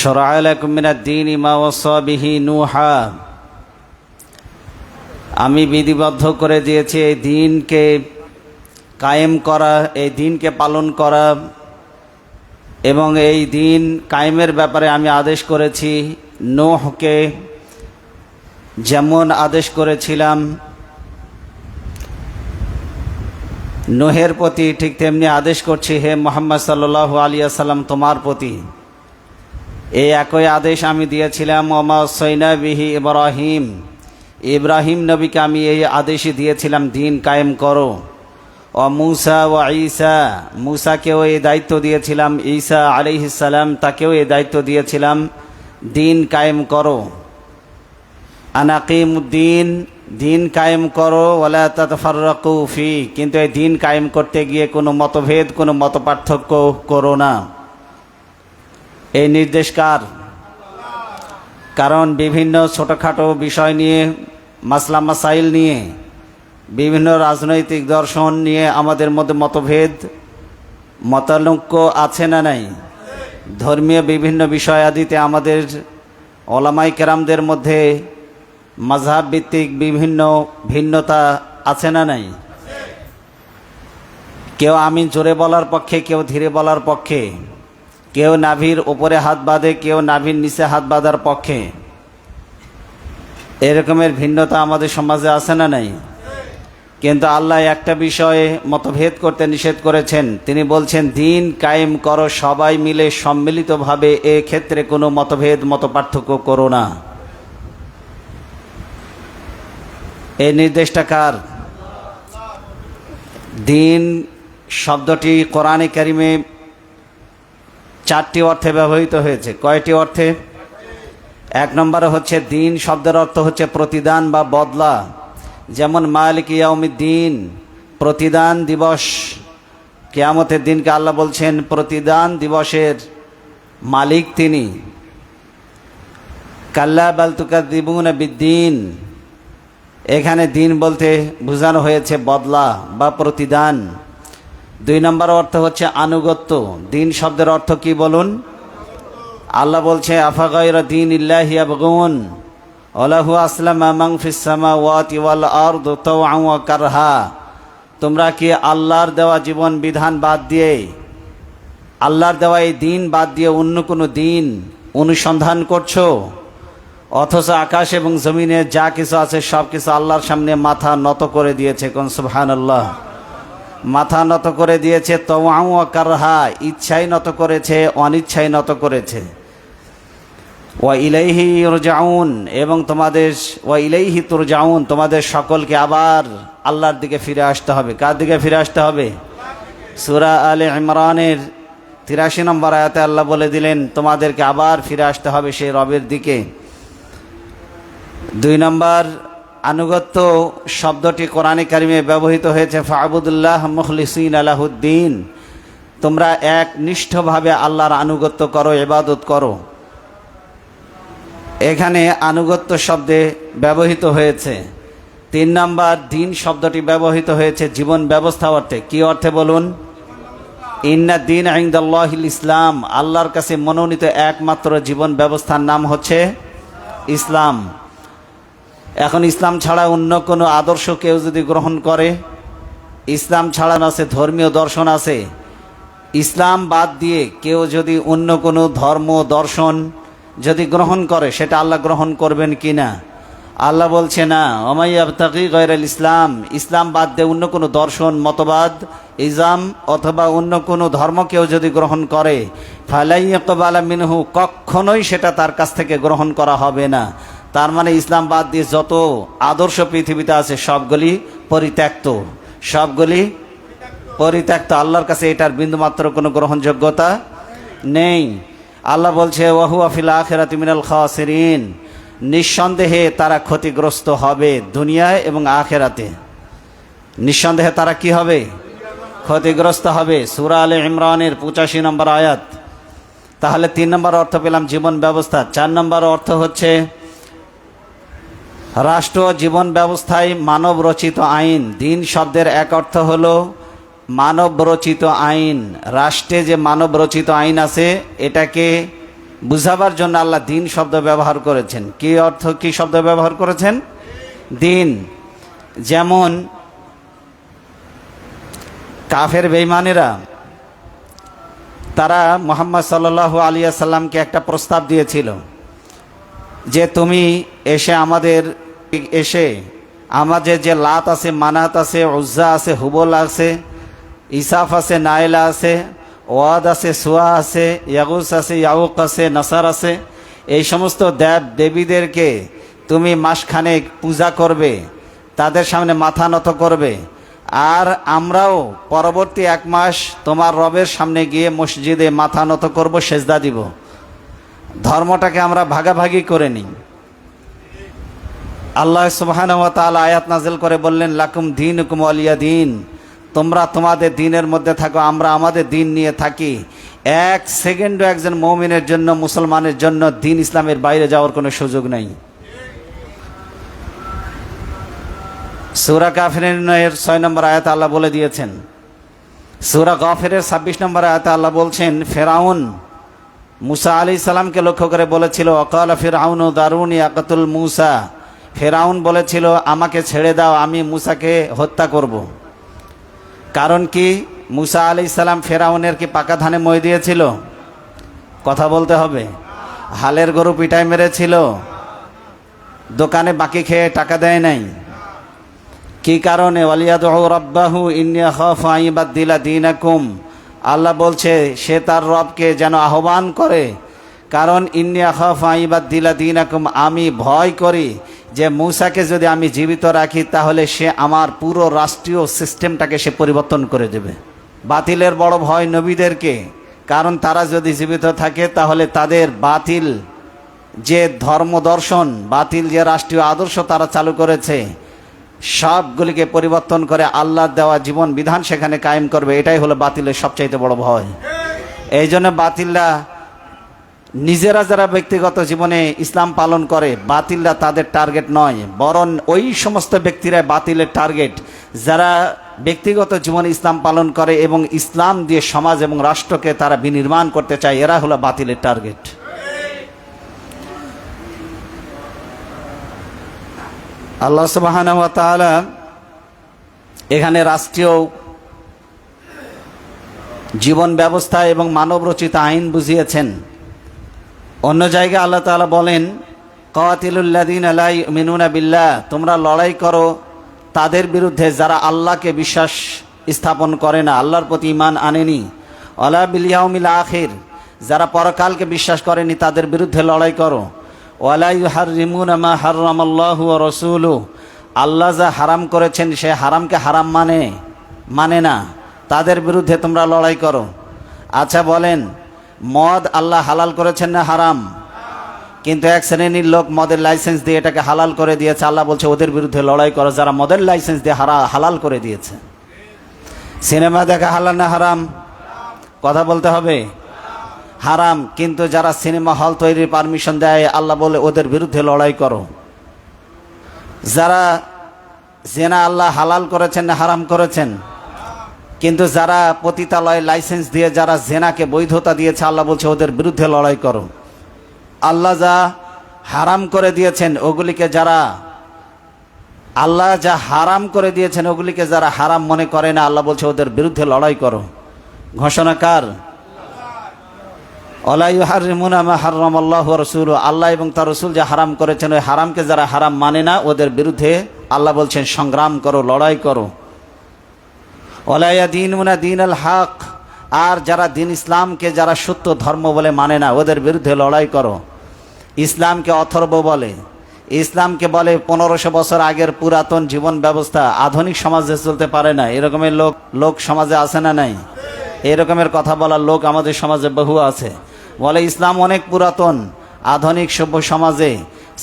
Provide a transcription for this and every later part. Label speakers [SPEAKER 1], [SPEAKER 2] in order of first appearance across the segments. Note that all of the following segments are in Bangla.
[SPEAKER 1] شرع لكم من الدين ما وصى به نوحا আমি বিধিবদ্ধ করে দিয়েছি এই দিনকে কায়েম করা, এই দিনকে পালন করা, এবং এই দিন কায়েমের ব্যাপারে আমি আদেশ করেছি নূহকে, যেমন আদেশ করেছিলাম নূহের প্রতি, ঠিক তেমনি আদেশ করছি হে মুহাম্মদ সাল্লাল্লাহু আলাইহি ওয়াসাল্লাম তোমার প্রতি। এই একই আদেশ আমি দিয়েছিলাম ওমা ওয়াসাইনা বিহি ইব্রাহিম, ইব্রাহিম নবীকে আমি এই আদেশই দিয়েছিলাম দিন কায়েম করো। ও মুসা ও ঈসা, মুসাকেও এই দায়িত্ব দিয়েছিলাম, ঈসা আলাইহিস সালাম তাকেও এই দায়িত্ব দিয়েছিলাম দিন কায়েম করো। আনাকিমুদ্দিন, দিন কায়েম করো, ওয়ালা তাতাফাররাকু ফি, কিন্তু এই দিন কায়েম করতে গিয়ে কোনো মতভেদ, কোনো মতপার্থক্য করো না। এই নির্দেশ কার? কারণ বিভিন্ন ছোটোখাটো বিষয় নিয়ে, মাসলা মাসাইল নিয়ে, বিভিন্ন রাজনৈতিক দর্শন নিয়ে আমাদের মধ্যে মতভেদ, মতানৈক্য আছে না নাই? ধর্মীয় বিভিন্ন বিষয়াদিতে আমাদের ওলামায়ে কেরামদের মধ্যে মাযহাব ভিত্তিক বিভিন্ন ভিন্নতা আছে না নাই? কেউ আমিন জোরে বলার পক্ষে, কেউ ধীরে বলার পক্ষে, কেউ নাভির উপরে হাত বাঁধে, কেউ নাভির নিচে হাত বাঁধার পক্ষে। এরকমের ভিন্নতা আমাদের সমাজে আছে না নাই? কিন্তু আল্লাহ একটা বিষয়ে মতভেদ করতে নিষেধ করেছেন। তিনি বলছেন দিন কায়েম করো সবাই মিলে সম্মিলিতভাবে, এ ক্ষেত্রে কোনো মতভেদ মতপার্থক্য করো না। এই নির্দেশটা কার? দিন শব্দটি কোরআনে কারিমে 4টি অর্থে ব্যবহৃত হয়েছে। কয়টি অর্থে? এক নম্বরে হচ্ছে দিন শব্দের অর্থ হচ্ছে প্রতিদান বা বদলা, যেমন মালিক ইয়াউমিদ্দিন, প্রতিদান দিবস। কিয়ামতের দিনকে আল্লাহ বলছেন প্রতিদান দিবসের মালিক তিনি। কাল্লা বাল তুকাযযিবুনা বিদ্দিন, এখানে দিন বলতে বোঝানো হয়েছে বদলা বা প্রতিদান। 2 নম্বর অর্থ হচ্ছে আনুগত্য। দিন শব্দের অর্থ কি বলুন? আল্লাহ বলছে আফা গায়রা দীনিল্লাহি ইয়াবগুন ওয়ালাহু আসলামা মান ফিস সামাওয়াতি ওয়াল আরদি তাওআন ওয়া কারহা, তোমরা কি আল্লাহর দেওয়া জীবন বিধান বাদ দিয়ে, আল্লাহর দেওয়া এই দিন বাদ দিয়ে অন্য কোনো দিন অনুসন্ধান করছো? অথচ আকাশ এবং জমিনে যা কিছু আছে সব কিছু আল্লাহর সামনে মাথা নত করে দিয়েছে। কোন সুবহানাল্লাহ। মাথা নত করে দিয়েছে, তাওআন ওয়া কারহা, ইচ্ছাই নত করেছে, অনিচ্ছাই নত করেছে। ওয়া ইলাইহি ইরজাউন, এবং তোমাদের ওয়া ইলাইহি তুরজাউন, তোমাদের সকলকে আবার আল্লাহর দিকে ফিরে আসতে হবে। কার দিকে ফিরে আসতে হবে? সূরা আলে ইমরানের 83 নম্বর আয়াতে আল্লাহ বলে দিলেন তোমাদেরকে আবার ফিরে আসতে হবে সেই রবের দিকে। 2 নম্বর আনুগত্য শব্দটি কোরআনে কারিমে ব্যবহৃত হয়েছে ফা'বুদুল্লাহ মুখলিসিনা লাহুদ্দিন, তোমরা একনিষ্ঠভাবে আল্লাহর আনুগত্য করো, ইবাদত করো। এখানে আনুগত্য শব্দে ব্যবহৃত হয়েছে। 3 নম্বর দিন শব্দটি ব্যবহৃত হয়েছে জীবন ব্যবস্থা অর্থে। কি অর্থে বলুন? ইন্না দীন ইনদাল্লাহিল ইসলাম, আল্লাহর কাছে মনোনীত একমাত্র জীবন ব্যবস্থার নাম হচ্ছে ইসলাম। এখন ইসলাম ছাড়া অন্য কোনো আদর্শ কেউ যদি গ্রহণ করে, ইসলাম ছাড়া আছে ধর্মীয় দর্শন আছে, ইসলাম বাদ দিয়ে কেউ যদি অন্য কোনো ধর্ম দর্শন যদি গ্রহণ করে, সেটা আল্লাহ গ্রহণ করবেন কি না? আল্লাহ বলছে না, ওমাই ইয়াবতাগি গায়রাল ইসলাম, ইসলাম বাদ দিয়ে অন্য কোনো দর্শন, মতবাদ, ইজাম অথবা অন্য কোনো ধর্ম কেউ যদি গ্রহণ করে, ফালাই ইয়াকবালা মিনহু, কখনোই সেটা তার কাছ থেকে গ্রহণ করা হবে না। তার মানে ইসলাম বাদ দিয়ে যত আদর্শ পৃথিবীতে আছে সবগুলি পরিত্যক্ত, সবগুলি পরিত্যক্ত। আল্লাহর কাছে এটার বিন্দুমাত্র কোনো গ্রহণযোগ্যতা নেই। আল্লাহ বলছে ওয়াহুয়া ফিল আখিরাতি মিনাল খাসিরিন, নিঃসন্দেহে তারা ক্ষতিগ্রস্ত হবে দুনিয়ায় এবং আখিরাতে। নিঃসন্দেহে তারা কি হবে? ক্ষতিগ্রস্ত হবে। সূরা আলে ইমরানের 85 নম্বর আয়াত। তাহলে 3 নম্বর অর্থ পেলাম জীবন ব্যবস্থা। 4 নম্বর অর্থ হচ্ছে রাষ্ট্র জীবন ব্যবস্থায় মানব রচিত আইন। দিন শব্দের এক অর্থ হলো মানব রচিত আইন। রাষ্ট্রে যে মানব রচিত আইন আছে এটাকে বুঝাবার জন্য আল্লাহ দিন শব্দ ব্যবহার করেছেন। কি অর্থ, কি শব্দ ব্যবহার করেছেন? দিন। যেমন কাফের বেঈমানেরা তারা মুহাম্মদ সাল্লাল্লাহু আলাইহি ওয়াসাল্লামকে একটা প্রস্তাব দিয়েছিল যে তুমি আমাদের যে লাত আছে, মানাত আছে, উজ্জা আছে, হুবল আছে, ইসাফ আছে, নাইলা আছে, ওয়াদ আছে, সুয়া আছে, ইয়াগুস আছে, ইয়াউক আছে, নাসার আছে, এই সমস্ত দেব দেবীদেরকে তুমি মাসখানেক পূজা করবে, তাদের সামনে মাথা নত করবে, আর আমরাও পরবর্তী 1 মাস তোমার রবের সামনে গিয়ে মসজিদে মাথা নত করব, সেজদা দিব। ধর্মটাকে আমরা ভাগাভাগি করে নিই। আল্লাহ সুবহানাহু ওয়া তাআলা আয়াত নাযিল করে বললেন, লাকুম দীনুকুম ওয়ালিয়া দীন, তোমরা তোমাদের দিনের মধ্যে থাকো, আমরা আমাদের দিন নিয়ে থাকি। 1 সেকেন্ডও একজন মুমিনের জন্য, মুসলমানের জন্য দিন ইসলামের বাইরে যাওয়ার কোনো সুযোগ নেই। সূরা কাফিরুনের 6 নম্বর আয়াত আল্লাহ বলে দিয়েছেন। সূরা গাফিরের 26 নম্বর আয়াতে আল্লাহ বলছেন, ফেরাউন মুসা আলাইহিস সালামকে লক্ষ্য করে বলেছিল, ওয়াকালা ফিরআউনু দারুনি আকাতুল মুসা, ফেরাউন বলেছিল আমাকে ছেড়ে দাও, আমি মুসাকে হত্যা করব। কারণ কি? মুসা আলাইহিস সালাম ফেরাউনের কি পাকা ধানে মই দিয়েছিল? কথা বলতে হবে। হালের গরু পিটাই মেরেছিল? দোকানে বাকি খেয়ে টাকা দেয় নাই? কি কারণে? ওয়ালিয়াদউ রাব্বাহু ইন্নী আখাফু আন ইউবাদদিলা দীনাকুম, আল্লাহ বলছে সে তার রবকে যেন আহ্বান করে। কারণ ইন্নী আখাফু আন ইউবাদদিলা দীনাকুম, আমি ভয় করি যে মূসাকে যদি আমি জীবিত রাখি তাহলে সে আমার পুরো রাষ্ট্রীয় সিস্টেমটাকে সে পরিবর্তন করে দেবে। বাতিলের বড় ভয় নবীদেরকে, কারণ তারা যদি জীবিত থাকে তাহলে তাদের বাতিল যে ধর্ম দর্শন, বাতিল যে রাষ্ট্রীয় আদর্শ তারা চালু করেছে, সবগুলিকে পরিবর্তন করে আল্লাহর দেওয়া জীবন বিধান সেখানে কায়েম করবে। এটাই হলো বাতিলের সবচাইতে বড় ভয়। এই জন্য বাতিলরা নিজেরা যারা ব্যক্তিগত জীবনে ইসলাম পালন করে, বাতিলরা তাদের টার্গেট নয়, বরং ওই সমস্ত ব্যক্তিরা বাতিলের টার্গেট যারা ব্যক্তিগত জীবনে ইসলাম পালন করে এবং ইসলাম দিয়ে সমাজ এবং রাষ্ট্রকে তারা বিনির্মাণ করতে চায়, এরা হলো বাতিলের টার্গেট। আল্লাহ সুবহানাহু ওয়া তাআলা এখানে রাষ্ট্রীয় জীবন ব্যবস্থা এবং মানবরচিত আইন বুঝিয়েছেন। অন্য জায়গায় আল্লাহ তাআলা বলেন, কাতিলুল লাযিনা লা ইউমিনুনা বিল্লাহ, তোমরা লড়াই করো তাদের বিরুদ্ধে যারা আল্লাহকে বিশ্বাস স্থাপন করে না, আল্লাহর প্রতি ঈমান আনেনি, ওয়ালা বিল ইয়াউমিল আখির, যারা পরকালকে বিশ্বাস করেনি তাদের বিরুদ্ধে লড়াই করো। ওয়ালা ইউহাররিমুনা মা হাররামাল্লাহু ওয়া রাসূলুহু, আল্লাহ যা হারাম করেছেন সে হারামকে হারাম মানে না, তাদের বিরুদ্ধে তোমরা লড়াই করো। আচ্ছা বলেন, মদ আল্লাহ হালাল করেছেন না হারাম? কিন্তু এক শ্রেণীর লোক মদের লাইসেন্স দিয়ে এটাকে হালাল করে দিয়েছে। আল্লাহ বলছে ওদের বিরুদ্ধে লড়াই করো যারা মদের লাইসেন্স দিয়ে হালাল করে দিয়েছে। সিনেমা দেখা হালাল না হারাম? কথা বলতে হবে। হারাম। কিন্তু যারা সিনেমা হল তৈরির পারমিশন দেয়, আল্লাহ বলে ওদের বিরুদ্ধে লড়াই করো। যারা জেনা আল্লাহ হালাল করেছেন না হারাম করেছেন? কিন্তু যারা পতিতালয় লাইসেন্স দিয়ে যারা জেনাকে বৈধতা দিয়েছে, আল্লাহ বলছে ওদের বিরুদ্ধে লড়াই করো। আল্লাহ যা হারাম করে দিয়েছেন ওগুলিকে আল্লাহ যা হারাম করে দিয়েছেন ওগুলিকে যারা হারাম মনে করে না, আল্লাহ বলছে ওদের বিরুদ্ধে লড়াই করো। ঘোষণা কার? ওয়ালা ইউহাররিমুনা মা হাররামাল্লাহু ওয়া রাসূলুহু, আল্লাহ এবং তার রাসূল যা হারাম করেছেন ওই হারামকে যারা হারাম মানে না ওদের বিরুদ্ধে আল্লাহ বলছেন সংগ্রাম করো, লড়াই করো। ওয়ালা ইয়াদিনুনা দীনাল হক, আর যারা দিন ইসলামকে যারা সত্য ধর্ম বলে মানে না ওদের বিরুদ্ধে লড়াই করো। ইসলামকে অথর্ব বলে, ইসলামকে বলে 1500 বছর আগের পুরাতন জীবন ব্যবস্থা, আধুনিক সমাজে চলতে পারে না, এরকমের লোক সমাজে আছে না নাই? এরকমের কথা বলার লোক আমাদের সমাজে বহু আছে। বলে ইসলাম অনেক পুরাতন, আধুনিক সভ্য সমাজে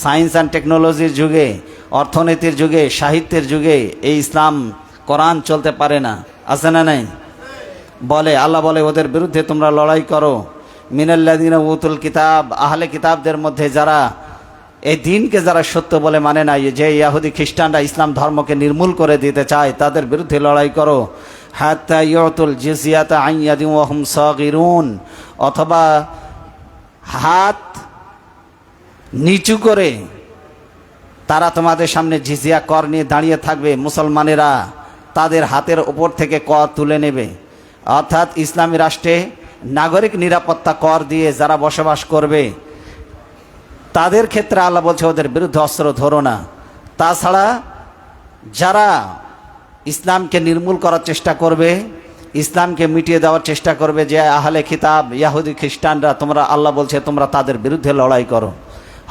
[SPEAKER 1] সায়েন্স অ্যান্ড টেকনোলজির যুগে, অর্থনীতির যুগে, সাহিত্যের যুগে এই ইসলাম কোরআন চলতে পারে না, আছে না নাই? বলে আল্লাহ বলে ওদের বিরুদ্ধে তোমরা লড়াই করো। মিনাল্লাযিনা উতুল কিতাব, আহলে কিতাবদের মধ্যে যারা এই দিনকে যারা সত্য বলে মানে না, যে ইহুদি খ্রিস্টানরা ইসলাম ধর্মকে নির্মূল করে দিতে চায়, তাদের বিরুদ্ধে লড়াই করো। হাত্তা ইউতুল জিজিয়াতা আন ইয়াদিন ওয়া হুম সাগিরুন, অথবা হাত নিচু করে তারা তোমাদের সামনে জিজিয়া কর নিয়ে দাঁড়িয়ে থাকবে, মুসলমানেরা তাদের হাতের ওপর থেকে কর তুলে নেবে। অর্থাৎ ইসলামী রাষ্ট্রে নাগরিক নিরাপত্তা কর দিয়ে যারা বসবাস করবে তাদের ক্ষেত্রে আল্লাহ বলছে ওদের বিরুদ্ধে অস্ত্র ধরো না। তাছাড়া যারা ইসলামকে নির্মূল করার চেষ্টা করবে, ইসলামকে মিটিয়ে দেওয়ার চেষ্টা করবে, যে আহলে কিতাব ইয়াহুদি খ্রিস্টানরা, তোমরা আল্লাহ বলছে তোমরা তাদের বিরুদ্ধে লড়াই করো।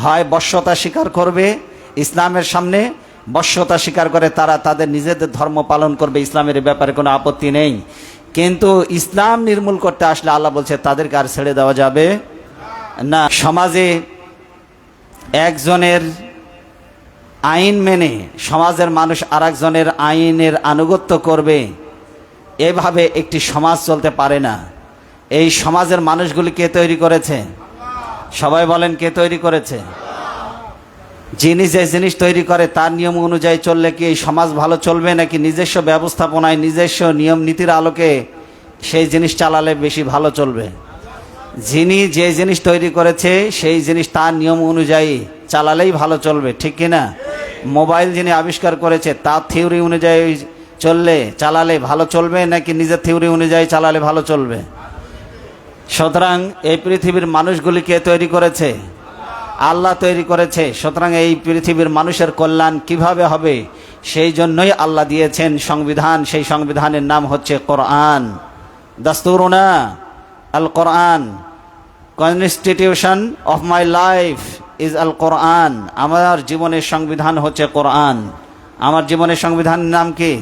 [SPEAKER 1] হয় বশ্যতা স্বীকার করবে ইসলামের সামনে, বশ্যতা স্বীকার করে তারা তাদের নিজেদের ধর্ম পালন করবে, ইসলামের ব্যাপারে কোনো আপত্তি নেই। কিন্তু ইসলাম নির্মূল করতে আসলে আল্লাহ বলছে তাদেরকে আর ছেড়ে দেওয়া যাবে না। সমাজে একজনের আইন মেনে সমাজের মানুষ আরেকজনের আইনের আনুগত্য করবে, এভাবে একটি সমাজ চলতে পারে না। এই সমাজের মানুষগুলি কে তৈরি করেছে? সবাই বলেন, কে তৈরি করেছে? যিনি যে জিনিস তৈরি করে তার নিয়ম অনুযায়ী চললে কি এই সমাজ ভালো চলবে, নাকি নিজস্ব ব্যবস্থাপনায় নিজস্ব নিয়ম নীতির আলোকে সেই জিনিস চালালে বেশি ভালো চলবে? যিনি যে জিনিস তৈরি করেছে সেই জিনিস তার নিয়ম অনুযায়ী চালালেই ভালো চলবে, ঠিক কিনা? মোবাইল যিনি আবিষ্কার করেছে তার থিওরি অনুযায়ী চললে চালালে ভালো চলবে, নাকি নিজের থিওরি অনুযায়ী চালালে ভালো চলবে? সুতরাং এই পৃথিবীর মানুষগুলিকে তৈরি করেছে আল্লাহ, তৈরি করেছে। সুতরাং এই পৃথিবীর মানুষের কল্যাণ কিভাবে হবে সেই জন্যই আল্লাহ দিয়েছেন সংবিধান। সেই সংবিধানের নাম হচ্ছে কোরআন। দাস্তুরুনা আল কোরআন, constitution of my life is আল কোরআন। আমার জীবনের সংবিধান হচ্ছে কোরআন। আমার জীবনের সংবিধানের নাম কি?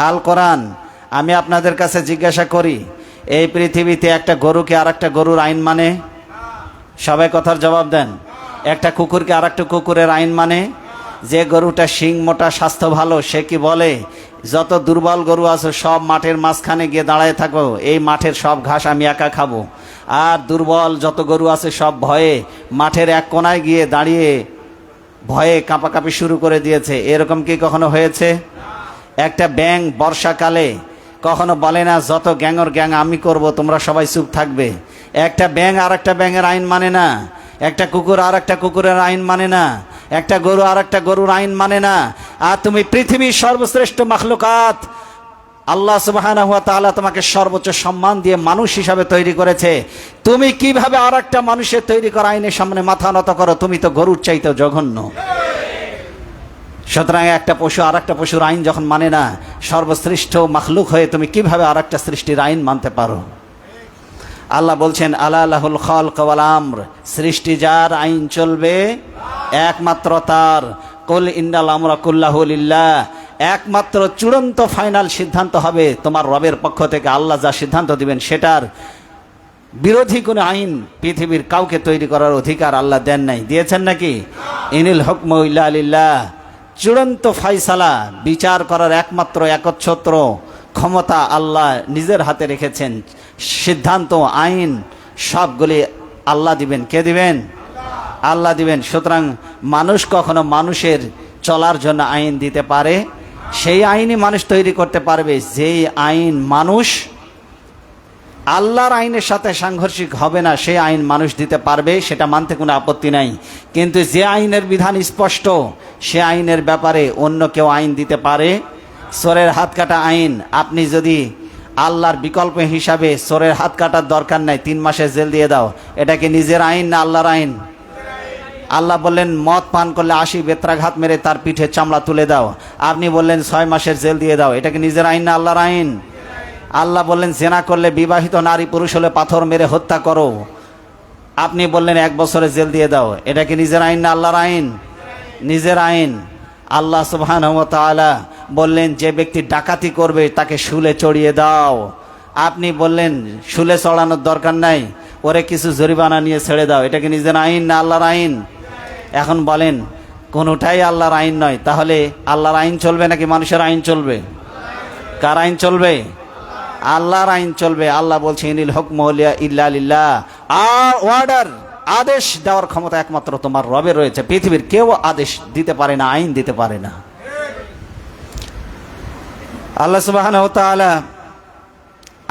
[SPEAKER 1] আল কোরআন। আমি আপনাদের কাছে জিজ্ঞাসা করি, এই পৃথিবীতে একটা গরুকে আর একটা গরুর আইন মানে? সবাই কথার জবাব দেন। একটা কুকুরকে আর একটা কুকুরের আইন মানে? যে গরুটা শিং মোটা, স্বাস্থ্য ভালো, সে কি বলে যত দুর্বল গরু আছে সব মাঠের মাঝখানে গিয়ে দাঁড়ায় থাকো, এই মাঠের সব ঘাস আমি একা খাবো। আর দুর্বল যত গরু আছে সব ভয়ে মাঠের এক কোনায় গিয়ে দাঁড়িয়ে ভয়ে কাঁপাকাঁপি শুরু করে দিয়েছে। এরকম কি কখনো হয়েছে? একটা ব্যাঙ বর্ষাকালে কখনো বলে না যত গ্যাংর গ্যাং আমি করব, তোমরা সবাই চুপ থাকবে? একটা ব্যাঙ আর একটা ব্যাঙের আইন মানে না, একটা কুকুর আর একটা কুকুরের আইন মানে না, একটা গরু আর একটা গরুর আইন মানে না। আর তুমি পৃথিবীর সর্বশ্রেষ্ঠ মাখলুকাত, আল্লাহ সুবহানাহু ওয়া তাআলা তোমাকে সর্বোচ্চ সম্মান দিয়ে মানুষ হিসাবে তৈরি করেছে। তুমি কিভাবে আর একটা মানুষের তৈরি করা আইনের সামনে মাথা নত করো? তুমি তো গরুর চাইতেও জঘন্য। সুতরাং একটা পশু আর একটা পশুর আইন যখন মানে না, সর্বশ্রেষ্ঠ মাখলুক হয়ে তুমি কিভাবে আর একটা সৃষ্টির আইন মানতে পারো? আল্লাহ বলছেন আলা লাহুল খালক ওয়াল আমর, সৃষ্টি যার, আইন চলবে একমাত্র তার। কুল ইন্নাল আমরা কুল্লাহু লিল্লাহ, একমাত্র চূড়ান্ত ফাইনাল সিদ্ধান্ত হবে তোমার রবের পক্ষ থেকে। আল্লাহ যা সিদ্ধান্ত দিবেন সেটার বিরোধী কোনো আইন পৃথিবীর কাউকে তৈরি করার অধিকার আল্লাহ দেন নাই। দিয়েছেন নাকি? ইনিল হুকমু ইল্লা লিল্লাহ, চূড়ান্ত ফাইসালা বিচার করার একমাত্র একচ্ছত্র ক্ষমতা আল্লাহ নিজের হাতে রেখেছেন। সিদ্ধান্ত আইন সবগুলি আল্লাহ দিবেন। কে দিবেন? আল্লাহ দিবেন। সুতরাং মানুষ কখনো মানুষের চলার জন্য আইন দিতে পারে, সেই আইনই মানুষ তৈরি করতে পারবে যেই আইন মানুষ আল্লাহর আইনের সাথে সাংঘর্ষিক হবে না, সেই আইন মানুষ দিতে পারবে, সেটা মানতে কোনো আপত্তি নাই। কিন্তু যে আইনের বিধান স্পষ্ট, সে আইনের ব্যাপারে অন্য কেউ আইন দিতে পারে। চোরের হাত কাটা আইন, আপনি যদি আল্লাহর বিকল্প হিসাবে চোরের হাত কাটার দরকার নাই, 3 মাসের জেল দিয়ে দাও, এটা কি নিজের আইন না আল্লাহর আইন? আল্লাহ বললেন মদ পান করলে 80 বেত্রাঘাত মেরে তার পিঠে চামড়া তুলে দাও, আপনি বললেন 6 মাসের জেল দিয়ে দাও, এটা কি নিজের আইন না আল্লাহর আইন? আল্লাহ বললেন জেনা করলে বিবাহিত নারী পুরুষ হলে পাথর মেরে হত্যা করো, আপনি বললেন 1 বছরের জেল দিয়ে দাও, এটা কি নিজের আইন না আল্লাহর আইন? নিজের আইন। আল্লাহ সুবহানাহু ওয়া তাআলা বললেন যে ব্যক্তি ডাকাতি করবে তাকে শুলে চড়িয়ে দাও, আপনি বললেন শুলে চড়ানোর দরকার নাই, ওরে কিছু জরিমানা নিয়ে ছেড়ে দাও, এটা কি নিজের আইন না আল্লাহর আইন? এখন বলেন কোনোটাই আল্লাহর আইন নয়, তাহলে আল্লাহর আইন চলবে নাকি মানুষের আইন চলবে? কার আইন চলবে? আল্লাহর আইন চলবে। আল্লাহ বলছে ইনিল হুকমু ইল্লা লিল্লাহ, আর অর্ডার, আদেশ দেওয়ার ক্ষমতা একমাত্র তোমার রবের রয়েছে। পৃথিবীর কেউ আদেশ দিতে পারে না, আইন দিতে পারে না। আল্লাহ সুবহানাহু ওয়া তাআলা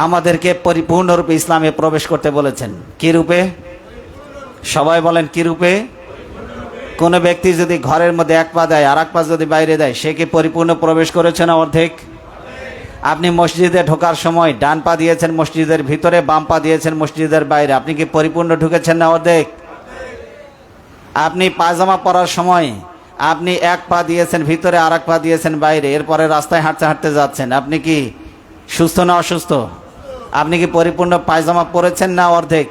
[SPEAKER 1] আমাদেরকে পরিপূর্ণরূপে ইসলামে প্রবেশ করতে বলেছেন। কি রূপে? সবাই বলেন কি রূপে? কোনো ব্যক্তি যদি ঘরের মধ্যে এক পা দেয় আর এক পা যদি বাইরে দেয়, সে কি পরিপূর্ণ প্রবেশ করেছে না অর্ধেক? আপনি মসজিদে ঢোকার সময় ডান পা দিয়েছেন মসজিদের ভিতরে, বাম পা দিয়েছেন মসজিদের বাইরে, আপনি কি পরিপূর্ণ ঢুকেছেন না অর্ধেক? আপনি পায়জামা পরার সময় আপনি এক পা দিয়েছেন ভিতরে আর এক পা দিয়েছেন বাইরে, এরপরে রাস্তায় হাঁটতে হাঁটতে যাচ্ছেন, আপনি কি সুস্থ না অসুস্থ? আপনি কি পরিপূর্ণ পায়জামা পরেছেন না অর্ধেক?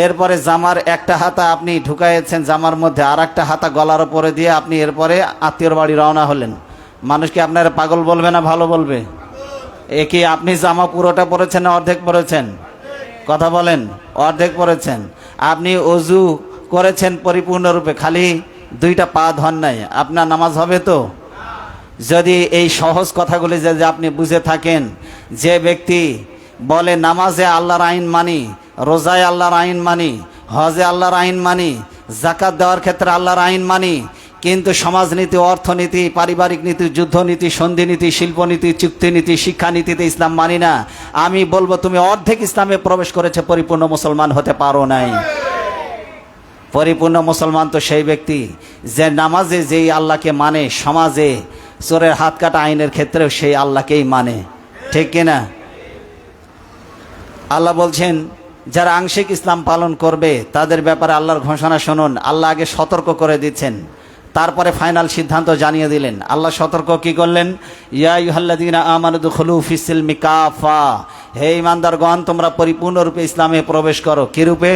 [SPEAKER 1] এরপরে জামার একটা হাতা আপনি ঢুকাইয়েছেন জামার মধ্যে, আর একটা হাতা গলার উপরে দিয়ে আপনি এরপরে আত্মীয়র বাড়ি রওনা হলেন। মানুষ কি আপনারা পাগল বলবে না ভালো বলবে? এ কি আপনি জামা পুরোটা পরেছেন না অর্ধেক পরেছেন? কথা বলেন। অর্ধেক পরেছেন। আপনি অজু করেছেন পরিপূর্ণরূপে, খালি দুইটা পা ধন নাই, আপনার নামাজ হবে তো? যদি এই সহজ কথাগুলি যদি আপনি বুঝে থাকেন, যে ব্যক্তি বলে নামাজে আল্লাহর আইন মানি, রোজায় আল্লাহর আইন মানি, হজে আল্লাহর আইন মানি, জাকাত দেওয়ার ক্ষেত্রে আল্লাহর আইন মানি, কিন্তু সমাজনীতি, অর্থনীতি, পারিবারিক নীতি, যুদ্ধনীতি, সন্ধিনীতি, শিল্পনীতি, চুক্তিনীতি, শিক্ষানীতিতে ইসলাম মানি না, আমি বলবো তুমি অর্ধেক ইসলামে প্রবেশ করেছে, পরিপূর্ণ মুসলমান হতে পারো নাই। পরিপূর্ণ মুসলমান তো সেই ব্যক্তি যে নামাজে যেই আল্লাহকে মানে, সমাজে চোরের হাত কাটা আইনের ক্ষেত্রেও সেই আল্লাহকেই মানে। ঠিক কিনা? আল্লাহ বলছেন যারা আংশিক ইসলাম পালন করবে তাদের ব্যাপারে আল্লাহর ঘোষণা শুনুন। আল্লাহ আগে সতর্ক করে দিচ্ছেন, তারপরে ফাইনাল সিদ্ধান্ত জানিয়ে দিলেন। আল্লাহ সতর্ক কি করলেন? ইয়া আইয়ুহাল্লাযীনা আমানু দুখুলু ফিস-সিলমি কাফা, হে ঈমানদারগণ তোমরা পরিপূর্ণরূপে ইসলামে প্রবেশ করো। কি রূপে?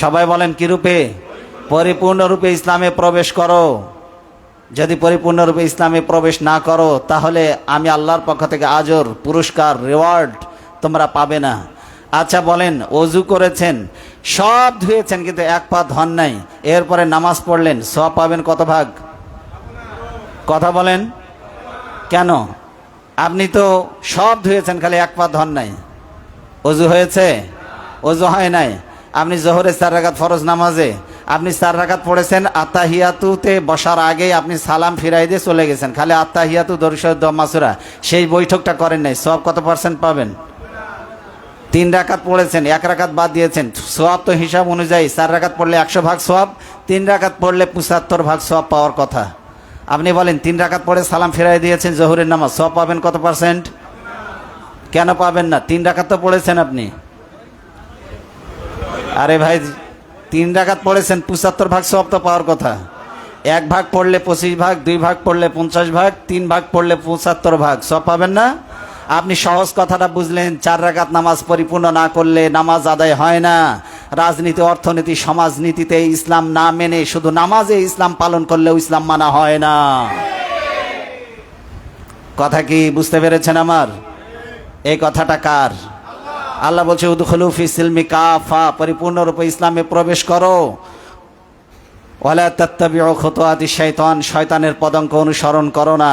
[SPEAKER 1] সবাই বলেন কি রূপে? পরিপূর্ণরূপে ইসলামে প্রবেশ করো। যদি পরিপূর্ণরূপে ইসলামে প্রবেশ না করো তাহলে আমি আল্লাহর পক্ষ থেকে আজর, পুরস্কার, রিওয়ার্ড তোমরা পাবে না। আচ্ছা বলেন, অজু করেছেন, সব ধুয়েছেন, কিন্তু এক পা ধন নাই, এরপরে নামাজ পড়লেন, সব পাবেন কত ভাগ? কথা বলেন। কেন? আপনি তো সব ধুয়েছেন, খালি এক পা ধন নাই। অজু হয়েছে? অজু হয় নাই। আপনি জোহরে 4 রাকাত ফরজ নামাজে আপনি 4 রাকাত পড়েছেন, আত্তাহিয়াতুতে বসার আগেই আপনি সালাম ফিরাই দিয়ে চলে গেছেন, খালি আত্তাহিয়াতু, দরুদ শরীফ, দোয়া মাসুরা, সেই বৈঠকটা করেন নাই, সব কত পার্সেন্ট পাবেন? 3 রাকাত পড়েছেন, 1 রাকাত বাদ দিয়েছেন, সওয়াব তো হিসাব অনুযায়ী 4 রাকাত পড়লে 100 ভাগ সওয়াব, 3 রাকাত পড়লে 75 ভাগ সওয়াব পাওয়ার কথা। আপনি বলেন 3 রাকাত পড়ে সালাম ফিরাই দিয়েছেন জোহরের নামাজ, সওয়াব পাবেন কত পার্সেন্ট? কেন পাবেন না? 3 রাকাত তো পড়েছেন আপনি। আরে ভাই, 3 রাকাত পড়েছেন, 75 ভাগ সওয়াব তো পাওয়ার কথা। 1 ভাগ পড়লে 25 ভাগ, 2 ভাগ পড়লে 50 ভাগ, 3 ভাগ পড়লে 75 ভাগ, সওয়াব পাবেন না? আপনি সহজ কথাটা বুঝলেন। 4 রাকাত নামাজ পরিপূর্ণ না করলে নামাজ আদায় হয় না। রাজনীতি, অর্থনীতি, সমাজনীতিতে ইসলাম না মেনে শুধু নামাজে ইসলাম পালন করলেও ইসলাম মানা হয় না। কথা কি বুঝতে পেরেছেন আমার? এই কথাটা কার? আল্লাহ বলছে উদখুলু ফিস-সিলমি কাফা, পরিপূর্ণরূপে ইসলামে প্রবেশ করো। ওয়ালা তাত্তাবিউ খুতুওয়াতিশ শাইতান, শয়তানের পদাঙ্ক অনুসরণ করো না।